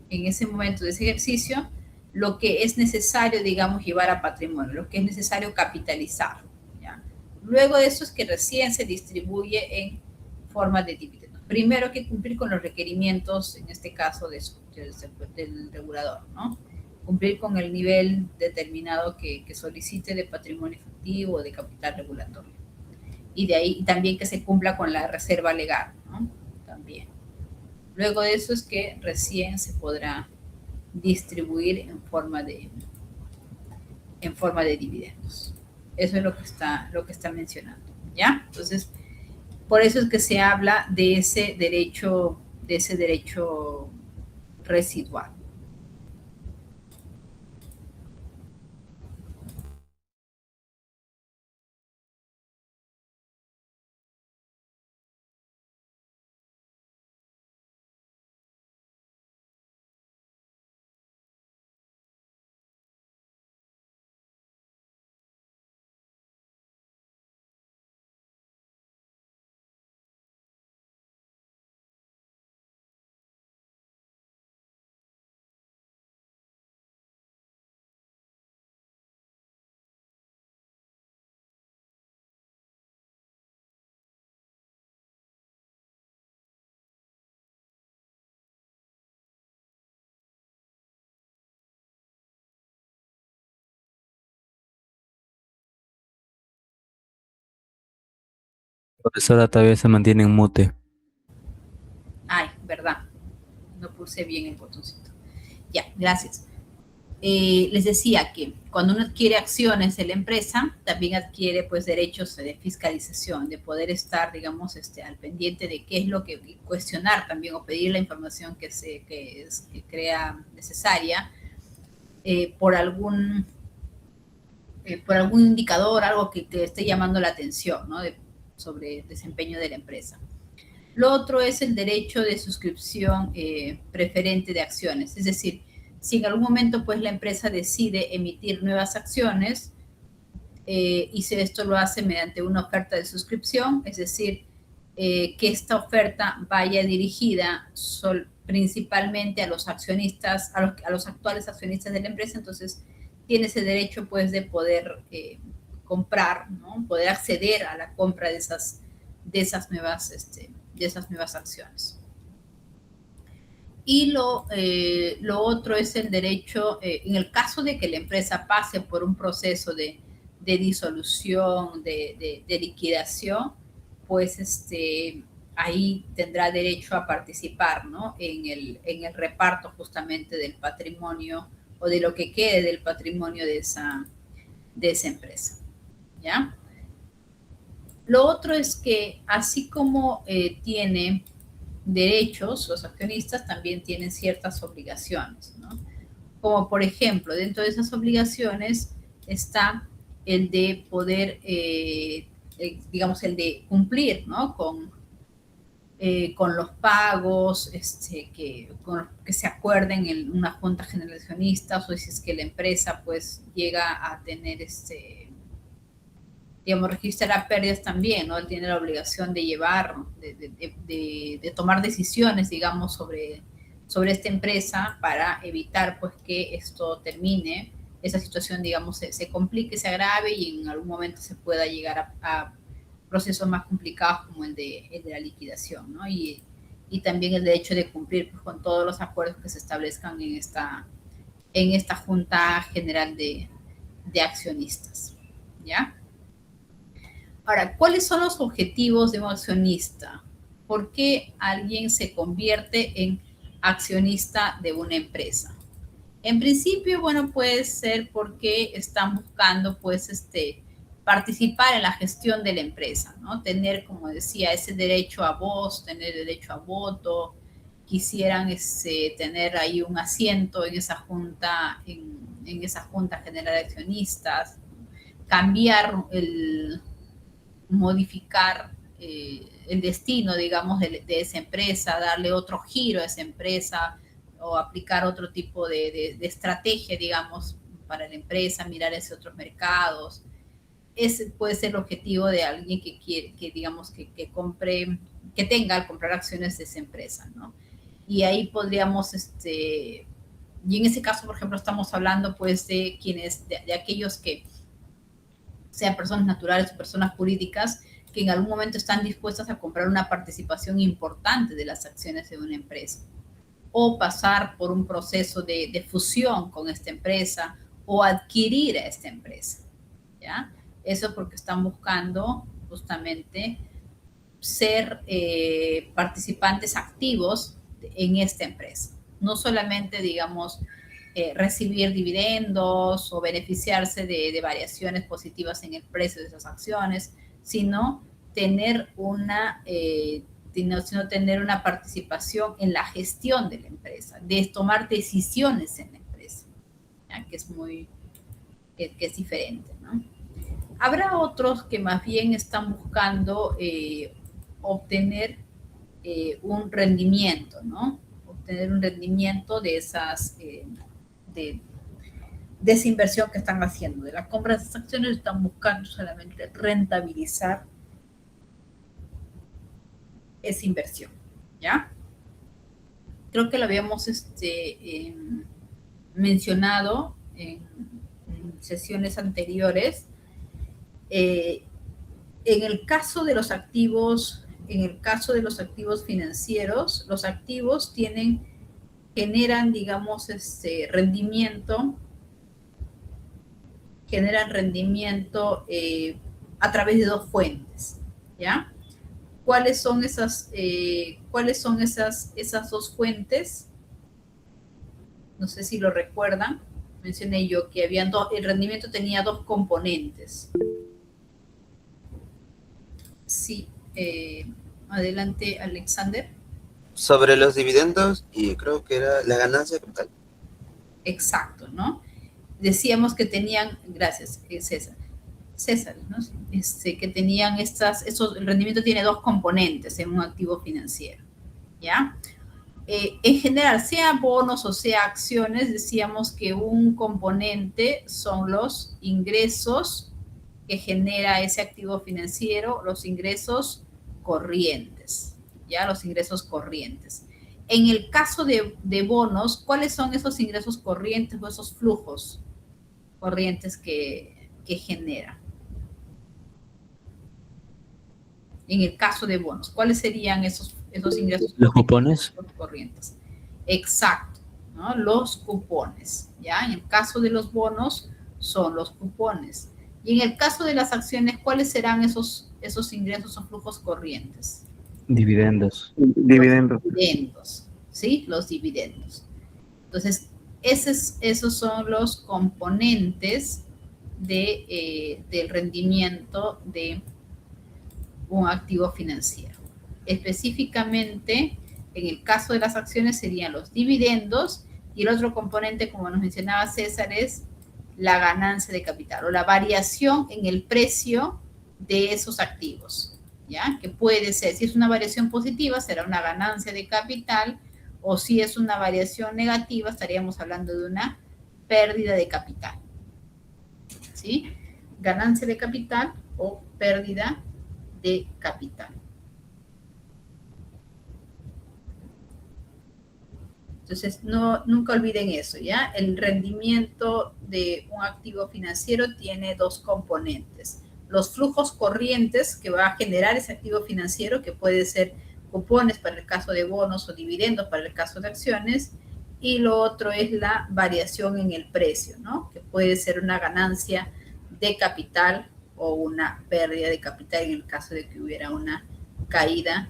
Speaker 1: ese momento de ese ejercicio, lo que es necesario, digamos, llevar a patrimonio, lo que es necesario capitalizar, ¿ya? Luego de eso es que recién se distribuye en forma de dividendos. Primero hay que cumplir con los requerimientos, en este caso, del regulador, ¿no? Cumplir con el nivel determinado que solicite de patrimonio efectivo o de capital regulatorio. Y de ahí también que se cumpla con la reserva legal, ¿no? También. Luego de eso es que recién se podrá distribuir en forma de dividendos. Eso es lo que está mencionando, ¿ya? Entonces, por eso es que se habla de ese derecho residual.
Speaker 3: Profesora todavía se mantiene en mute.
Speaker 1: Ay, verdad, no puse bien el botoncito. Ya, gracias. Les decía que cuando uno adquiere acciones de la empresa, también adquiere pues derechos de fiscalización, de poder estar, digamos, al pendiente de qué es lo que cuestionar también o pedir la información que crea necesaria por algún indicador, algo que te esté llamando la atención, ¿no? Sobre el desempeño de la empresa. Lo otro es el derecho de suscripción preferente de acciones, es decir, si en algún momento pues la empresa decide emitir nuevas acciones y si esto lo hace mediante una oferta de suscripción, es decir, que esta oferta vaya dirigida principalmente a los accionistas, a los actuales accionistas de la empresa. Entonces tiene ese derecho pues de poder comprar, ¿no? Poder acceder a la compra de esas nuevas acciones. Y lo otro es el derecho, en el caso de que la empresa pase por un proceso de disolución, de liquidación, pues ahí tendrá derecho a participar, ¿no? En el reparto justamente del patrimonio o de lo que quede del patrimonio de esa empresa, ¿ya? Lo otro es que así como tiene derechos, los accionistas también tienen ciertas obligaciones, ¿no? Como por ejemplo, dentro de esas obligaciones está el de poder, digamos, el de cumplir, ¿no? Con los pagos que se acuerden en una junta general de accionistas, o si es que la empresa pues llega a tener digamos, registrar pérdidas también, ¿no? Él tiene la obligación de llevar, de tomar decisiones, digamos, sobre esta empresa para evitar, pues, que esto termine, esa situación, digamos, se complique, se agrave y en algún momento se pueda llegar a procesos más complicados como el de la liquidación, ¿no? Y también el derecho de cumplir pues, con todos los acuerdos que se establezcan en esta Junta General de Accionistas, ¿ya? Ahora, ¿cuáles son los objetivos de un accionista? ¿Por qué alguien se convierte en accionista de una empresa? En principio, bueno, puede ser porque están buscando, pues, participar en la gestión de la empresa, ¿no? Tener, como decía, ese derecho a voz, tener derecho a voto, quisieran tener ahí un asiento en esa junta, en esa junta general de accionistas, cambiar modificar el destino, digamos, de esa empresa, darle otro giro a esa empresa o aplicar otro tipo de estrategia, digamos, para la empresa, mirar hacia otros mercados. Ese puede ser el objetivo de alguien que quiere, digamos, que compre, que tenga al comprar acciones de esa empresa, ¿no? Y ahí podríamos, y en ese caso, por ejemplo, estamos hablando, pues, de quienes, de aquellos que sean personas naturales o personas jurídicas, que en algún momento están dispuestas a comprar una participación importante de las acciones de una empresa, o pasar por un proceso de fusión con esta empresa, o adquirir a esta empresa, ¿ya? Eso porque están buscando justamente ser participantes activos en esta empresa. No solamente, digamos, recibir dividendos o beneficiarse de variaciones positivas en el precio de esas acciones, sino tener tener una participación en la gestión de la empresa, de tomar decisiones en la empresa, ¿ya? Que es diferente, ¿no? Habrá otros que más bien están buscando obtener un rendimiento, ¿no? Obtener un rendimiento de esa inversión que están haciendo. De la compra de esas acciones están buscando solamente rentabilizar esa inversión, ¿ya? Creo que lo habíamos mencionado en sesiones anteriores. En el caso de los activos, financieros, los activos generan, digamos, rendimiento a través de dos fuentes, ¿ya? ¿Cuáles son esas dos fuentes? No sé si lo recuerdan. Mencioné yo que el rendimiento tenía dos componentes. Sí, adelante, Alexander.
Speaker 2: Sobre los dividendos, y creo que era la ganancia capital.
Speaker 1: Exacto, ¿no? Decíamos que tenían, gracias, César, ¿no? Que tenían el rendimiento tiene dos componentes en un activo financiero, ¿ya? En general, sea bonos o sea acciones, decíamos que un componente son los ingresos que genera ese activo financiero, los ingresos corrientes, ¿ya? Los ingresos corrientes. En el caso de bonos, ¿cuáles son esos ingresos corrientes o esos flujos corrientes que genera? En el caso de bonos, ¿cuáles serían esos ingresos
Speaker 3: los cupones
Speaker 1: corrientes? Exacto, ¿no? Los cupones, ¿ya? En el caso de los bonos son los cupones. Y en el caso de las acciones, ¿cuáles serán esos ingresos o flujos corrientes?
Speaker 3: dividendos.
Speaker 4: Dividendos.
Speaker 1: Los dividendos, ¿sí? Los dividendos. Entonces, esos son los componentes del rendimiento de un activo financiero. Específicamente, en el caso de las acciones serían los dividendos y el otro componente, como nos mencionaba César, es la ganancia de capital o la variación en el precio de esos activos, ¿ya? Que puede ser, si es una variación positiva, será una ganancia de capital, o si es una variación negativa, estaríamos hablando de una pérdida de capital, ¿sí? Ganancia de capital o pérdida de capital. Entonces, nunca olviden eso, ¿ya? El rendimiento de un activo financiero tiene dos componentes. Los flujos corrientes que va a generar ese activo financiero, que puede ser cupones para el caso de bonos o dividendos para el caso de acciones, y lo otro es la variación en el precio, ¿no? Que puede ser una ganancia de capital o una pérdida de capital en el caso de que hubiera una caída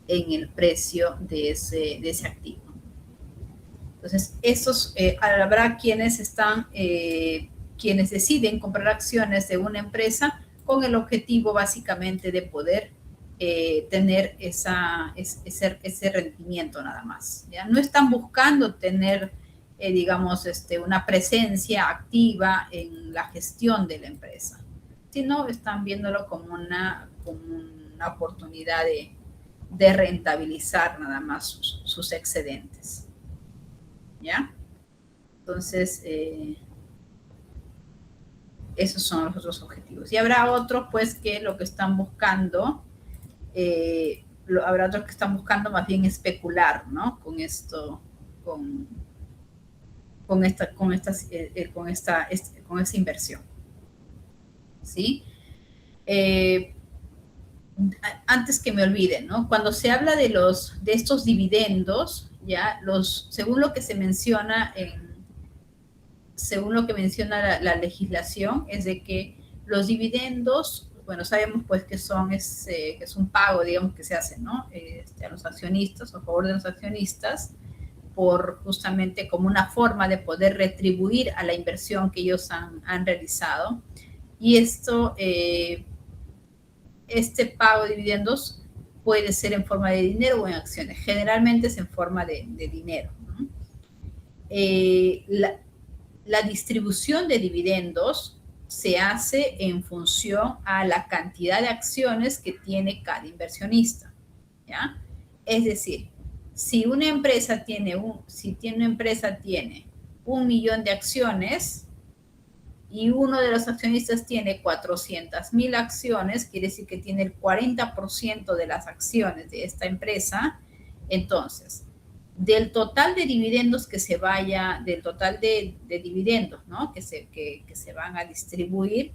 Speaker 1: en el precio de ese activo. Entonces, habrá quienes deciden comprar acciones de una empresa con el objetivo básicamente de poder tener ese rendimiento nada más, ¿ya? No están buscando tener, digamos, una presencia activa en la gestión de la empresa, sino están viéndolo como una oportunidad de rentabilizar nada más sus excedentes, ¿ya? Entonces, esos son los otros objetivos. Y habrá otros, pues, que lo que están buscando, habrá otros que están buscando más bien especular, ¿no? Con esto, con esta inversión, ¿sí? Antes que me olvide, ¿no? Cuando se habla de estos dividendos, ya según lo que se menciona según lo que menciona la legislación, es de que los dividendos, bueno, sabemos pues que que es un pago, digamos, que se hace, ¿no? A los accionistas, a favor de los accionistas, por justamente como una forma de poder retribuir a la inversión que ellos han realizado. Y este pago de dividendos puede ser en forma de dinero o en acciones. Generalmente es en forma de dinero, ¿no? La distribución de dividendos se hace en función a la cantidad de acciones que tiene cada inversionista, ¿ya? Es decir, si una empresa tiene 1.000.000 de acciones y uno de los accionistas tiene 400.000 acciones, quiere decir que tiene el 40% de las acciones de esta empresa. Entonces, del total de dividendos del total de dividendos, ¿no? que se van a distribuir,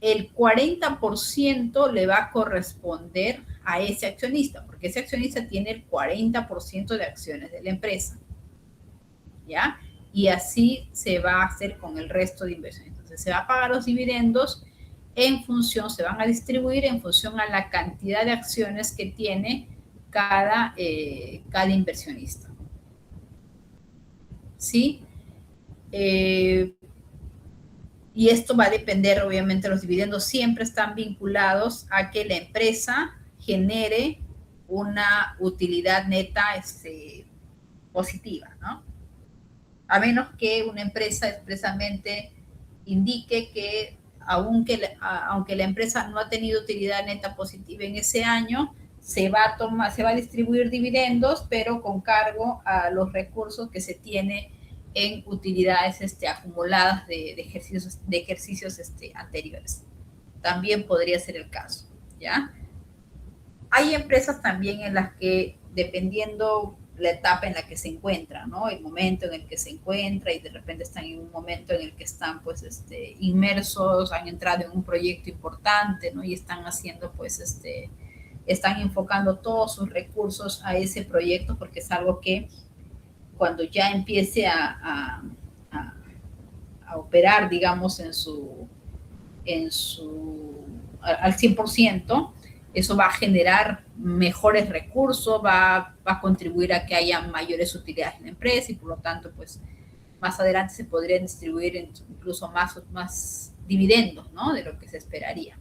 Speaker 1: el 40% le va a corresponder a ese accionista, porque ese accionista tiene el 40% de acciones de la empresa, ¿ya? Y así se va a hacer con el resto de inversiones. Entonces, se va a pagar los dividendos se van a distribuir en función a la cantidad de acciones que tiene cada inversionista, ¿sí? Y esto va a depender, obviamente, los dividendos siempre están vinculados a que la empresa genere una utilidad neta positiva, ¿no? A menos que una empresa expresamente indique que aunque la empresa no ha tenido utilidad neta positiva en ese año, se va a distribuir dividendos, pero con cargo a los recursos que se tiene en utilidades acumuladas de ejercicios anteriores. También podría ser el caso, ¿ya? Hay empresas también en las que, dependiendo la etapa en la que se encuentra, ¿no? El momento en el que se encuentra y de repente están en un momento en el que están, pues, inmersos, han entrado en un proyecto importante, ¿no? Y están haciendo, pues, están enfocando todos sus recursos a ese proyecto porque es algo que cuando ya empiece a operar, digamos, al 100%, eso va a generar mejores recursos, va a contribuir a que haya mayores utilidades en la empresa y por lo tanto, pues, más adelante se podrían distribuir incluso más dividendos, ¿no? De lo que se esperaría.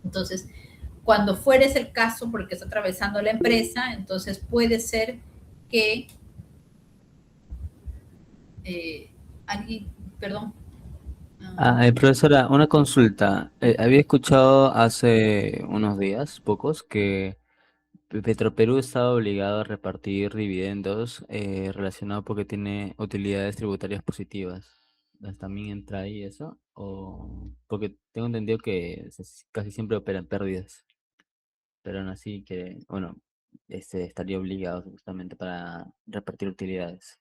Speaker 1: Entonces, cuando fuera ese el caso porque está atravesando la empresa, entonces puede ser que alguien, perdón.
Speaker 3: Profesora, una consulta. Había escuchado hace unos días, pocos, que Petroperú estaba obligado a repartir dividendos relacionado porque tiene utilidades tributarias positivas. ¿También entra ahí eso? O porque tengo entendido que casi siempre operan pérdidas, pero aún así que, bueno, estaría obligado justamente para repartir utilidades.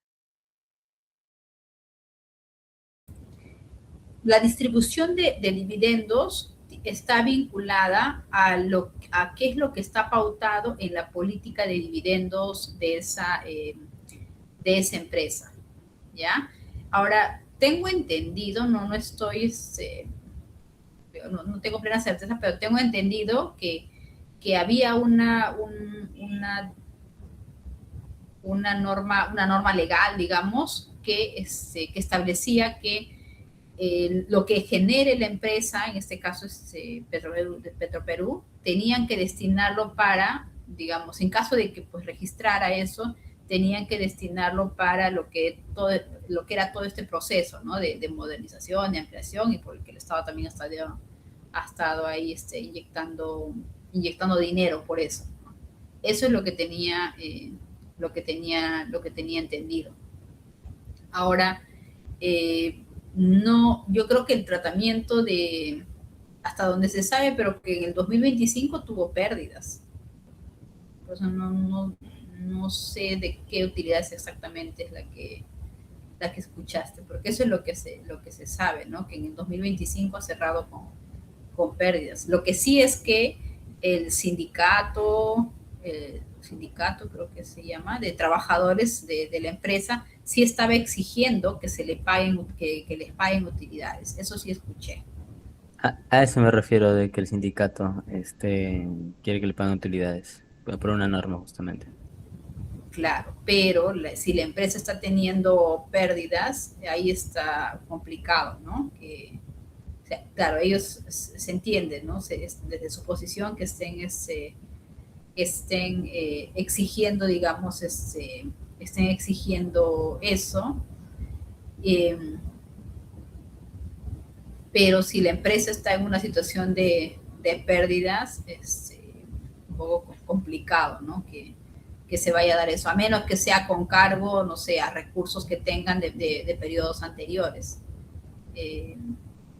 Speaker 1: La distribución de dividendos está vinculada a qué es lo que está pautado en la política de dividendos de esa empresa, ¿ya? Ahora, tengo entendido, no estoy, no tengo plena certeza, pero tengo entendido que había una norma legal, digamos, que establecía que lo que genere la empresa, en este caso Petroperú, tenían que destinarlo para, digamos, en caso de que pues registrara eso, tenían que destinarlo para lo que era todo este proceso, ¿no? De modernización, de ampliación y por el que el Estado también ha estado ahí inyectando dinero por eso, ¿no? Eso es lo que tenía entendido. Ahora, no, yo creo que el tratamiento hasta donde se sabe, pero que en el 2025 tuvo pérdidas. Por eso no sé de qué utilidades exactamente es la que escuchaste, porque eso es lo que se sabe, ¿no? Que en el 2025 ha cerrado con pérdidas. Lo que sí es que el sindicato creo que se llama, de trabajadores de la empresa, sí estaba exigiendo que les paguen utilidades. Eso sí escuché.
Speaker 3: A eso me refiero de que el sindicato quiere que le paguen utilidades, por una norma justamente.
Speaker 1: Claro, pero si la empresa está teniendo pérdidas, ahí está complicado, ¿no? O sea, claro, ellos se entienden, ¿no? Desde su posición que estén exigiendo, digamos, estén exigiendo eso. Pero si la empresa está en una situación de pérdidas, es un poco complicado, ¿no? Que se vaya a dar eso, a menos que sea con cargo, no sé, a recursos que tengan de periodos anteriores.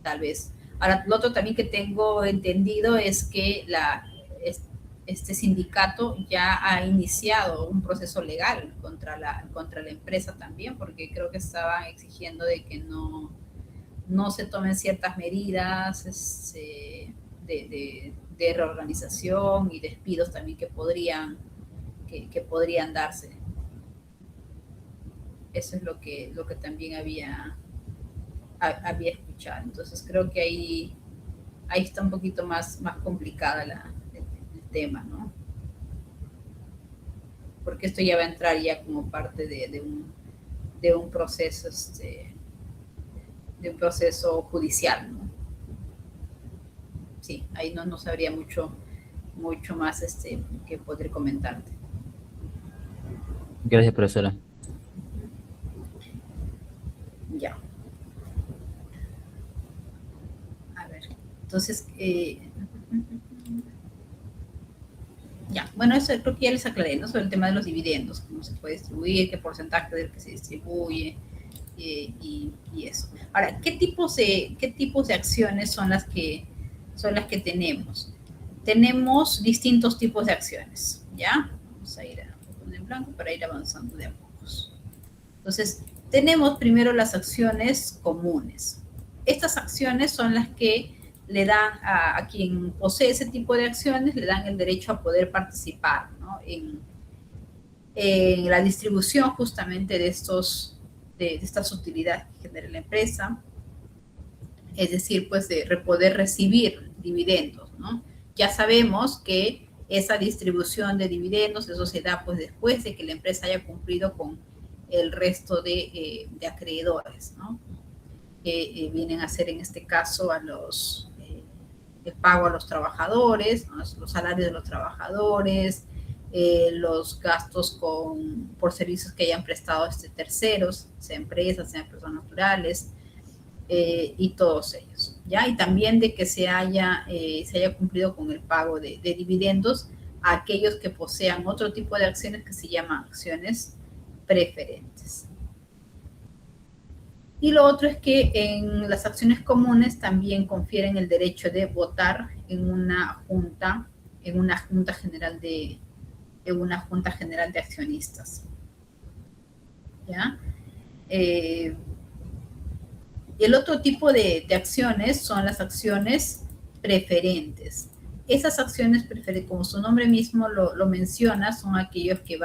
Speaker 1: Tal vez. Ahora, lo otro también que tengo entendido es que este sindicato ya ha iniciado un proceso legal contra la empresa también, porque creo que estaban exigiendo de que no se tomen ciertas medidas de reorganización y despidos también que podrían darse. Eso es lo que también había escuchado. Entonces creo que ahí está un poquito más complicada el tema, ¿no? Porque esto ya va a entrar ya como parte de un proceso, de un proceso judicial, ¿no? Sí, ahí no sabría mucho más que poder comentarte.
Speaker 3: Gracias, profesora.
Speaker 1: Ya. A ver, entonces, ya, bueno, eso creo que ya les aclaré, ¿no? Sobre el tema de los dividendos, cómo se puede distribuir, qué porcentaje del que se distribuye y eso. Ahora, ¿qué tipos de acciones son las que tenemos? tenemos distintos tipos de acciones, ¿ya? Vamos a ir a en blanco para ir avanzando de a pocos. Entonces, tenemos primero las acciones comunes. Estas acciones son las que le dan a quien posee ese tipo de acciones, le dan el derecho a poder participar, ¿no? en la distribución justamente de estas utilidades que genera la empresa, es decir, pues de poder recibir dividendos, ¿no? Ya sabemos que esa distribución de dividendos, eso se da pues después de que la empresa haya cumplido con el resto de acreedores, ¿no? Que vienen a ser en este caso el pago a los trabajadores, ¿no? Los salarios de los trabajadores, los gastos por servicios que hayan prestado terceros, sean empresas, sean personas naturales, y todos ellos, ¿ya? Y también de que se haya cumplido con el pago de dividendos a aquellos que posean otro tipo de acciones que se llaman acciones preferentes. Y lo otro es que en las acciones comunes también confieren el derecho de votar en una junta general de accionistas, ¿ya? El otro tipo de acciones son las acciones preferentes. Esas acciones preferentes, como su nombre mismo lo menciona, son aquellos que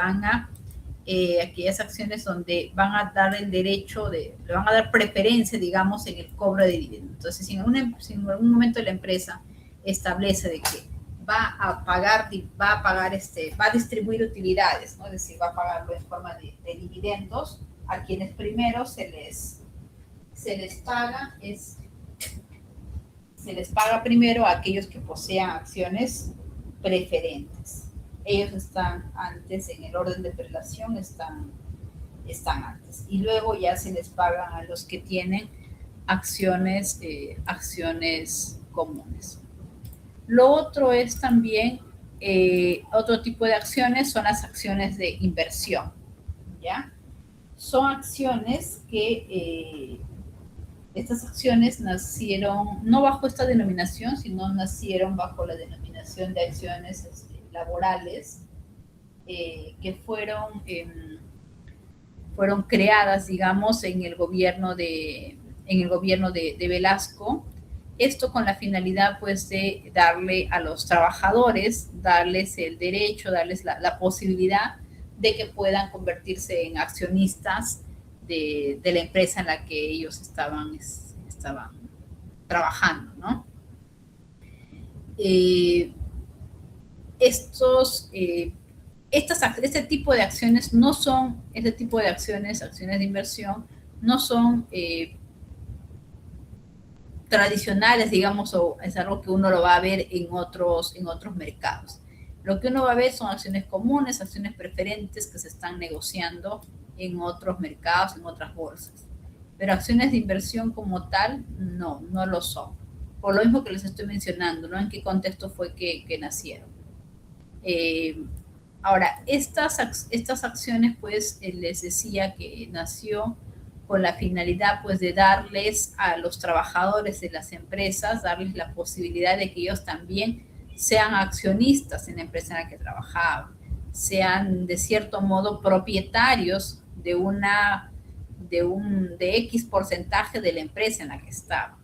Speaker 1: aquellas acciones donde van a dar el derecho le van a dar preferencia, digamos, en el cobro de dividendos. Entonces, si en algún momento la empresa establece de que va a distribuir utilidades, ¿no? Es decir, va a pagarlo en forma de dividendos a quienes primero se les paga primero a aquellos que posean acciones preferentes. Ellos están antes, en el orden de prelación están antes. Y luego ya se les pagan a los que tienen acciones comunes. Lo otro es también, otro tipo de acciones son las acciones de inversión, ¿ya? Son acciones que estas acciones nacieron no bajo esta denominación, sino nacieron bajo la denominación de acciones laborales que fueron creadas, digamos, en el gobierno de Velasco. Esto con la finalidad, pues, de darle a los trabajadores, darles el derecho, darles la posibilidad de que puedan convertirse en accionistas de la empresa en la que ellos estaban trabajando, ¿no? Este tipo de acciones acciones de inversión, no son tradicionales, digamos, o es algo que uno lo va a ver en otros mercados. Lo que uno va a ver son acciones comunes, acciones preferentes que se están negociando en otros mercados, en otras bolsas. Pero acciones de inversión como tal, no lo son. Por lo mismo que les estoy mencionando, ¿no? En qué contexto fue que nacieron. Ahora, estas acciones, pues, les decía que nació con la finalidad, pues, de darles a los trabajadores de las empresas, darles la posibilidad de que ellos también sean accionistas en la empresa en la que trabajaban, sean de cierto modo propietarios de X porcentaje de la empresa en la que estaban,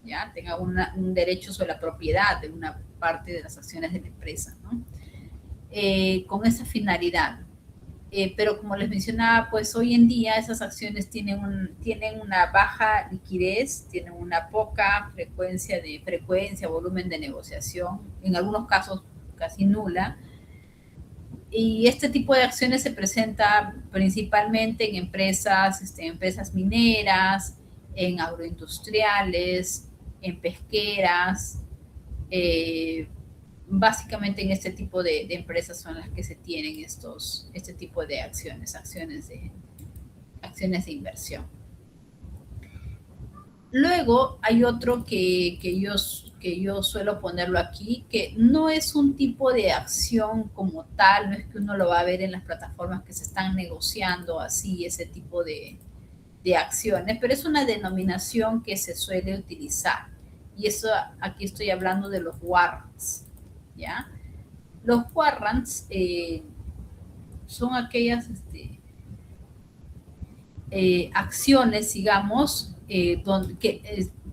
Speaker 1: ¿ya? Tengan un derecho sobre la propiedad de una parte de las acciones de la empresa, ¿no? Con esa finalidad. Pero como les mencionaba, pues hoy en día esas acciones tienen una baja liquidez, tienen una poca frecuencia, volumen de negociación, en algunos casos casi nula. Y este tipo de acciones se presenta principalmente en empresas mineras, en agroindustriales, en pesqueras, básicamente en este tipo de empresas son las que se tienen este tipo de acciones de inversión. Luego hay otro que yo suelo ponerlo aquí, que no es un tipo de acción como tal, no es que uno lo va a ver en las plataformas que se están negociando así, ese tipo de acciones, pero es una denominación que se suele utilizar. Y eso, aquí estoy hablando de los warrants. ¿ya? Los warrants son aquellas acciones, digamos,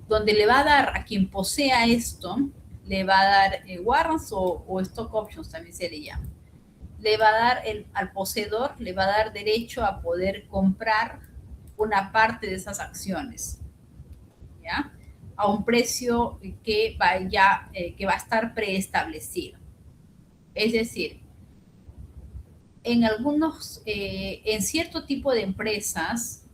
Speaker 1: donde le va a dar a quien posea esto, le va a dar warrants o stock options, también se le llama. Le va a dar al poseedor, le va a dar derecho a poder comprar una parte de esas acciones, ¿ya? A un precio que va a estar preestablecido. Es decir, en cierto tipo de empresas,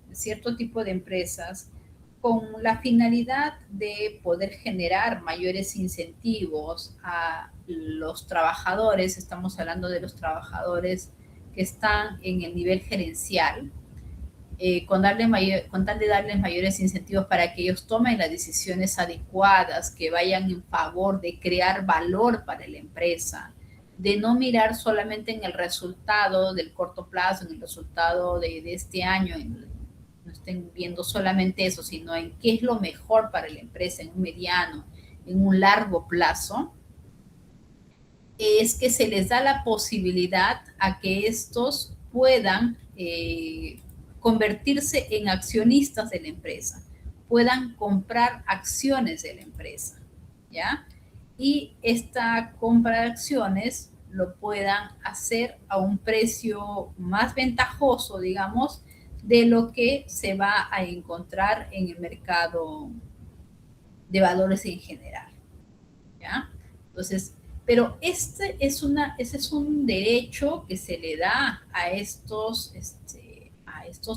Speaker 1: con la finalidad de poder generar mayores incentivos a los trabajadores, estamos hablando de los trabajadores que están en el nivel gerencial, con tal de darles mayores incentivos para que ellos tomen las decisiones adecuadas, que vayan en favor de crear valor para la empresa, de no mirar solamente en el resultado del corto plazo, en el resultado de este año, no estén viendo solamente eso, sino en qué es lo mejor para la empresa en un mediano, en un largo plazo, es que se les da la posibilidad a que estos puedan convertirse en accionistas de la empresa, puedan comprar acciones de la empresa, ¿ya? Y esta compra de acciones lo puedan hacer a un precio más ventajoso, digamos, de lo que se va a encontrar en el mercado de valores en general, ¿ya? Entonces, pero ese es un derecho que se le da a estos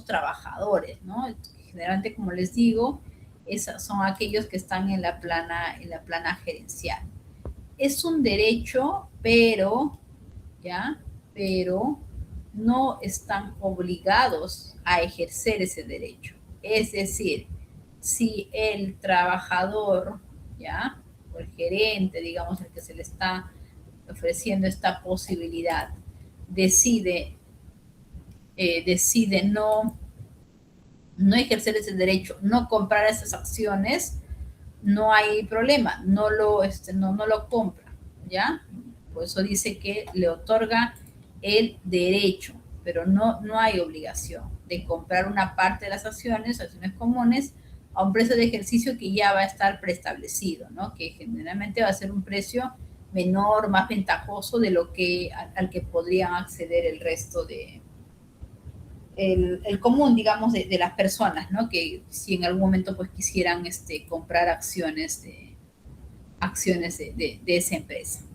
Speaker 1: trabajadores, ¿no? Generalmente, como les digo, son aquellos que están en la plana gerencial. Es un derecho, pero no están obligados a ejercer ese derecho. Es decir, si el trabajador, ¿ya? O el gerente, digamos, el que se le está ofreciendo esta posibilidad, decide no ejercer ese derecho, no comprar esas acciones, no hay problema, no lo compra, ¿ya? Por eso dice que le otorga el derecho, pero no hay obligación de comprar una parte de las acciones comunes, a un precio de ejercicio que ya va a estar preestablecido, ¿no? Que generalmente va a ser un precio menor, más ventajoso de lo que al que podrían acceder el resto el común, digamos, de las personas, ¿no? Que si en algún momento pues quisieran comprar acciones de esa empresa,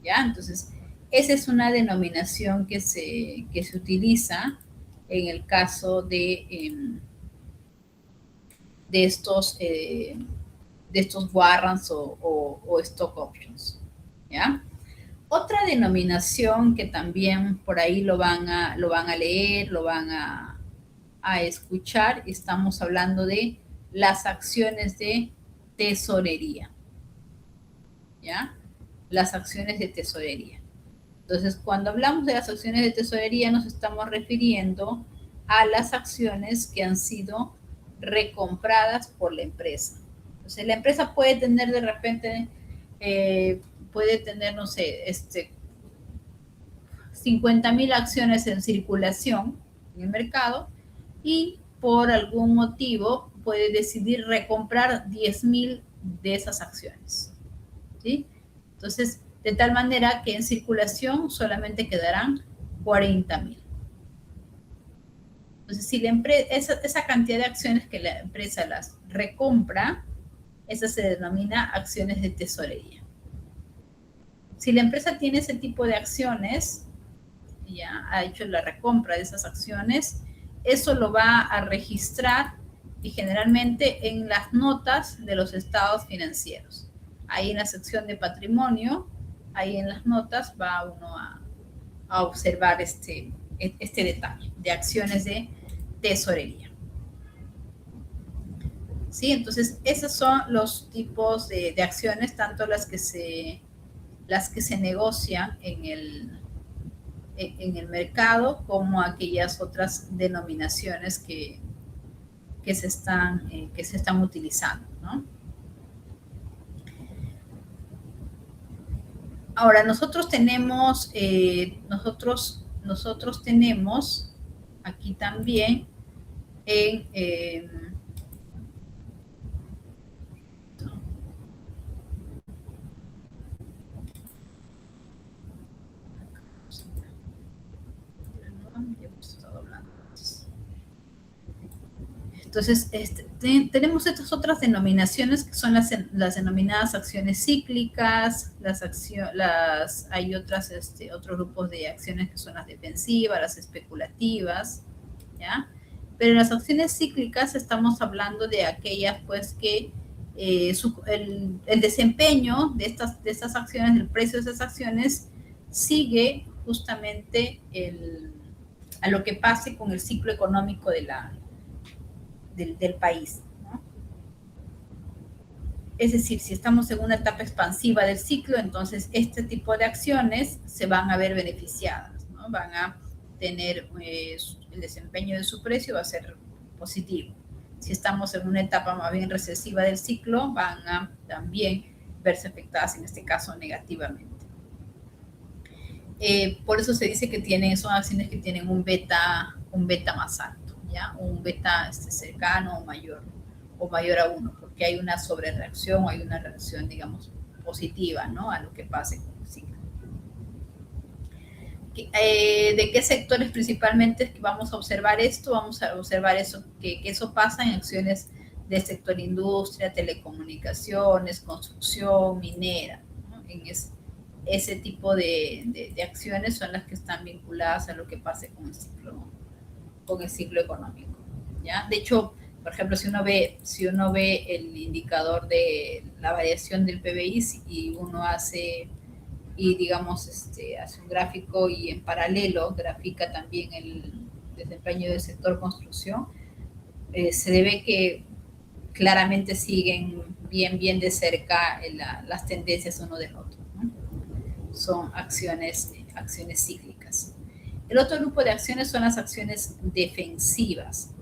Speaker 1: ¿ya? Entonces, esa es una denominación que se utiliza en el caso de estos warrants o stock options, ¿ya? Otra denominación que también por ahí lo van a leer, lo van a escuchar, estamos hablando de las acciones de tesorería, ¿ya? Las acciones de tesorería. Entonces, cuando hablamos de las acciones de tesorería, nos estamos refiriendo a las acciones que han sido recompradas por la empresa. Entonces, la empresa puede tener de repente, no sé, 50,000 acciones en circulación en el mercado y por algún motivo puede decidir recomprar 10,000 de esas acciones, ¿sí? Entonces, de tal manera que en circulación solamente quedarán 40,000. Entonces, si esa cantidad de acciones que la empresa las recompra, esa se denomina acciones de tesorería. Si la empresa tiene ese tipo de acciones, ya ha hecho la recompra de esas acciones, eso lo va a registrar y generalmente en las notas de los estados financieros. Ahí en la sección de patrimonio, ahí en las notas va uno a observar este detalle de acciones de tesorería. ¿Sí? Entonces, esos son los tipos de acciones, tanto las que se negocian en el mercado como aquellas otras denominaciones que se están utilizando, ¿no? Ahora, nosotros tenemos aquí también en... Entonces, tenemos estas otras denominaciones que son las denominadas acciones cíclicas, hay otros grupos de acciones que son las defensivas, las especulativas, ¿ya? Pero en las acciones cíclicas estamos hablando de aquellas, pues, que el desempeño de estas acciones, el precio de esas acciones, sigue justamente a lo que pase con el ciclo económico del país, ¿no? Es decir, si estamos en una etapa expansiva del ciclo, entonces este tipo de acciones se van a ver beneficiadas, ¿no? Van a tener el desempeño de su precio va a ser positivo. Si estamos en una etapa más bien recesiva del ciclo, van a también verse afectadas, en este caso, negativamente. Por eso se dice que son acciones que tienen un beta más alto, ¿ya? Un beta cercano o mayor a 1, porque hay una sobrereacción o hay una reacción, digamos, positiva, ¿no? A lo que pase con el ciclo. ¿De qué sectores principalmente vamos a observar esto? Vamos a observar que eso pasa en acciones del sector industria, telecomunicaciones, construcción, minera, ¿no? En ese tipo de acciones son las que están vinculadas a lo que pase con el ciclo económico, ¿ya? De hecho, por ejemplo, si uno ve el indicador de la variación del PBI y uno hace un gráfico y en paralelo grafica también el desempeño del sector construcción, se ve que claramente siguen bien de cerca las tendencias uno del otro, ¿no? Son acciones cíclicas. El otro grupo de acciones son las acciones defensivas.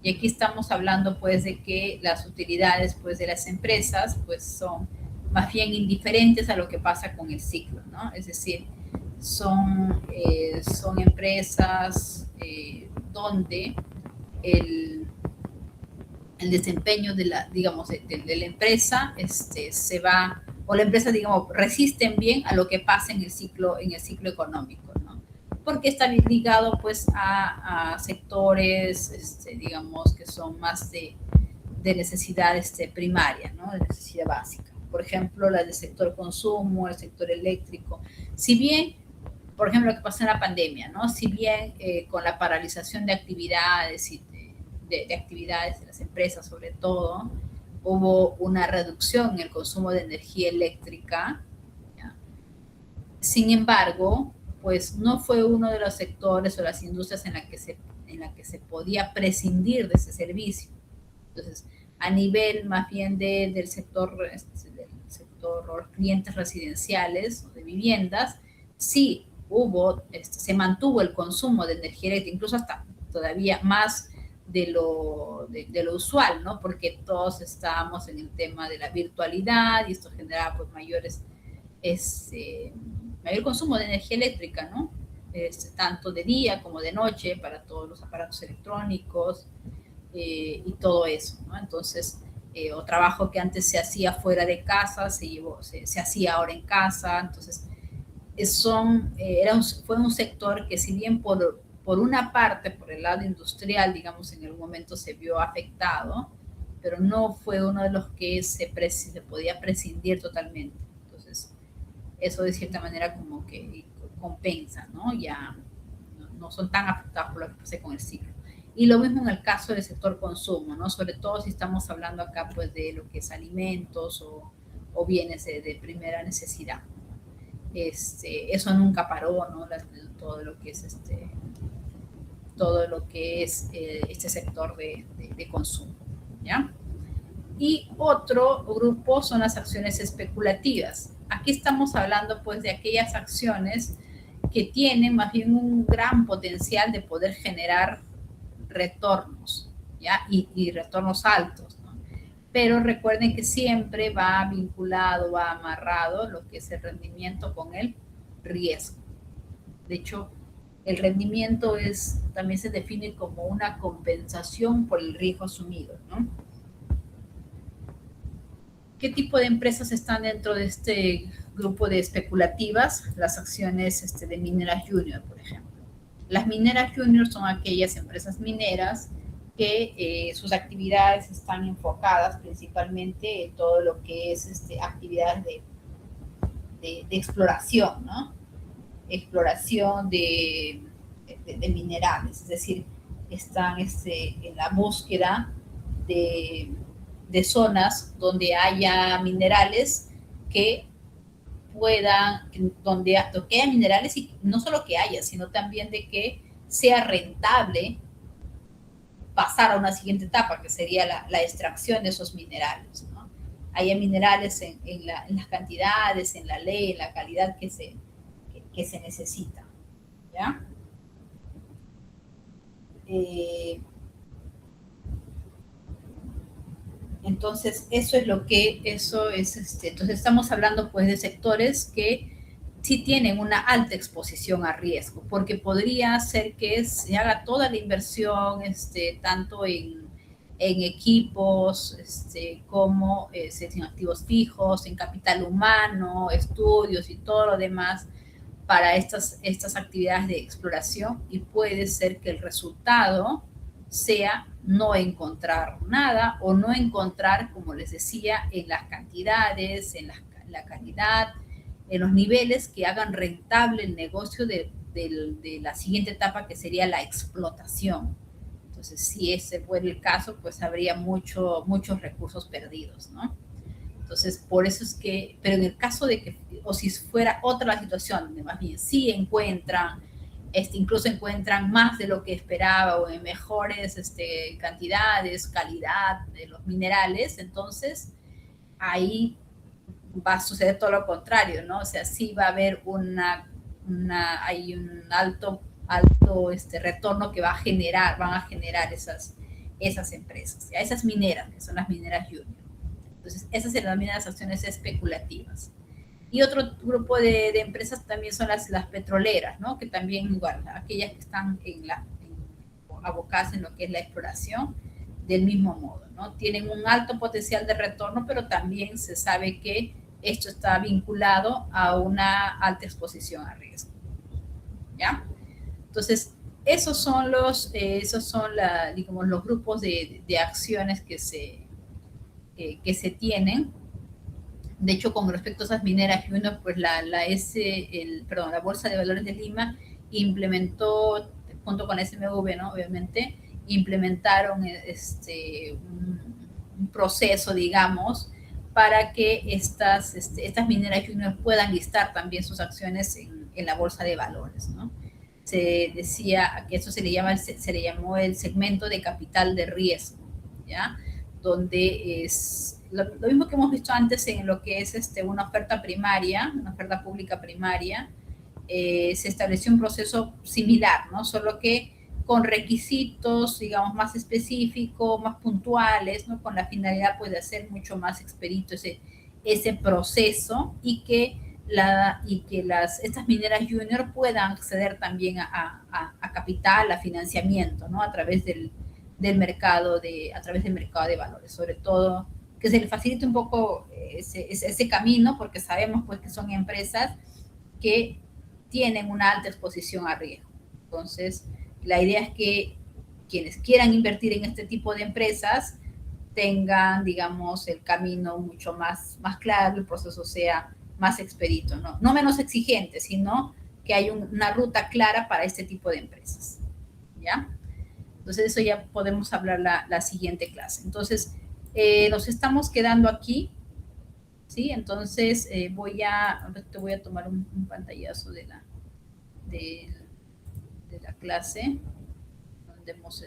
Speaker 1: Y aquí estamos hablando, pues, de que las utilidades, pues, de las empresas, pues, son más bien indiferentes a lo que pasa con el ciclo, ¿no? Es decir, son empresas donde el desempeño de la empresa se va, o la empresa, digamos, resisten bien a lo que pasa en el ciclo económico, ¿no? Porque está ligado, pues, a sectores, digamos, que son más de necesidad primaria, ¿no? De necesidad básica. Por ejemplo, las del sector consumo, el sector eléctrico. Si bien, por ejemplo, lo que pasó en la pandemia, ¿no? Si bien con la paralización de actividades y de actividades de las empresas, sobre todo, hubo una reducción en el consumo de energía eléctrica, ¿ya? Sin embargo, pues no fue uno de los sectores o las industrias en la que se podía prescindir de ese servicio. Entonces, a nivel más bien del sector clientes residenciales o de viviendas, sí se mantuvo el consumo de energía eléctrica, incluso hasta todavía más de lo usual, ¿no? Porque todos estábamos en el tema de la virtualidad y esto generaba, pues, mayor consumo de energía eléctrica, ¿no? Tanto de día como de noche para todos los aparatos electrónicos y todo eso, ¿no? Entonces, o trabajo que antes se hacía fuera de casa, se hacía ahora en casa. Entonces, fue un sector que, si bien por una parte, por el lado industrial, digamos, en algún momento se vio afectado, pero no fue uno de los que se podía prescindir totalmente. Entonces, eso de cierta manera como que compensa, ¿no? Ya no son tan afectados por lo que pasa con el ciclo. Y lo mismo en el caso del sector consumo, ¿no? Sobre todo si estamos hablando acá, pues, de lo que es alimentos o bienes de primera necesidad. Eso nunca paró, ¿no? Todo lo que es este sector de consumo, ¿ya? Y otro grupo son las acciones especulativas. Aquí estamos hablando, pues, de aquellas acciones que tienen más bien un gran potencial de poder generar retornos, ¿ya? Y retornos altos, ¿no? pero recuerden que siempre va vinculado, va amarrado lo que es el rendimiento con el riesgo. De hecho, el rendimiento también se define como una compensación por el riesgo asumido, ¿no? ¿Qué tipo de empresas están dentro de este grupo de especulativas? Las acciones de mineras junior, por ejemplo. Las mineras junior son aquellas empresas mineras que sus actividades están enfocadas principalmente en todo lo que es actividades de exploración, ¿no? Exploración de minerales, es decir, están en la búsqueda de zonas donde haya minerales que puedan, donde haya minerales y no solo que haya, sino también de que sea rentable pasar a una siguiente etapa, que sería la extracción de esos minerales, ¿no? Haya minerales en las cantidades, en la ley, en la calidad que se necesita, ¿ya? Entonces, entonces estamos hablando pues de sectores que sí tienen una alta exposición a riesgo, porque podría ser que se haga toda la inversión, tanto en equipos, como en activos fijos, en capital humano, estudios y todo lo demás para estas actividades de exploración, y puede ser que el resultado sea no encontrar nada o no encontrar, como les decía, en las cantidades, en la calidad, en los niveles que hagan rentable el negocio de la siguiente etapa, que sería la explotación. Entonces, si ese fuera el caso, pues habría muchos recursos perdidos, ¿no? Entonces, por eso es que, pero en el caso de que, o si fuera otra la situación, donde más bien sí encuentran, incluso encuentran más de lo que esperaba o en mejores cantidades, calidad de los minerales, entonces ahí va a suceder todo lo contrario, ¿no? O sea, sí va a haber hay un alto retorno que van a generar esas empresas, ¿ya? Esas mineras, que son las mineras junior. Entonces, esas se denominan las acciones especulativas. Y otro grupo de empresas también son las petroleras, ¿no? Que también, igual, aquellas que están abocadas en lo que es la exploración, del mismo modo, ¿no? Tienen un alto potencial de retorno, pero también se sabe que esto está vinculado a una alta exposición a riesgo, ¿ya? Entonces, esos son digamos, los grupos de acciones que se tienen. De hecho, con respecto a esas mineras junior, pues la Bolsa de Valores de Lima implementó, junto con SMV, ¿no? Obviamente, implementaron un proceso, digamos, para que estas mineras junior puedan listar también sus acciones en la Bolsa de Valores, ¿no? Se decía que eso se le llamó el segmento de capital de riesgo, ¿ya? Donde es lo mismo que hemos visto antes en lo que es una oferta primaria, una oferta pública primaria. Se estableció un proceso similar, ¿no? Solo que con requisitos, digamos, más específicos, más puntuales, ¿no? Con la finalidad, pues, de hacer mucho más expedito ese proceso, y que estas mineras junior puedan acceder también a capital, a financiamiento, ¿no? A través del mercado de valores, sobre todo que se les facilite un poco ese camino, porque sabemos pues que son empresas que tienen una alta exposición a riesgo. Entonces, la idea es que quienes quieran invertir en este tipo de empresas tengan, digamos, el camino mucho más claro, el proceso sea más expedito, no menos exigente, sino que hay una ruta clara para este tipo de empresas, ¿ya? Entonces, eso ya podemos hablar la siguiente clase. Entonces, nos estamos quedando aquí, ¿sí? Entonces, te voy a tomar un pantallazo de la clase, donde hemos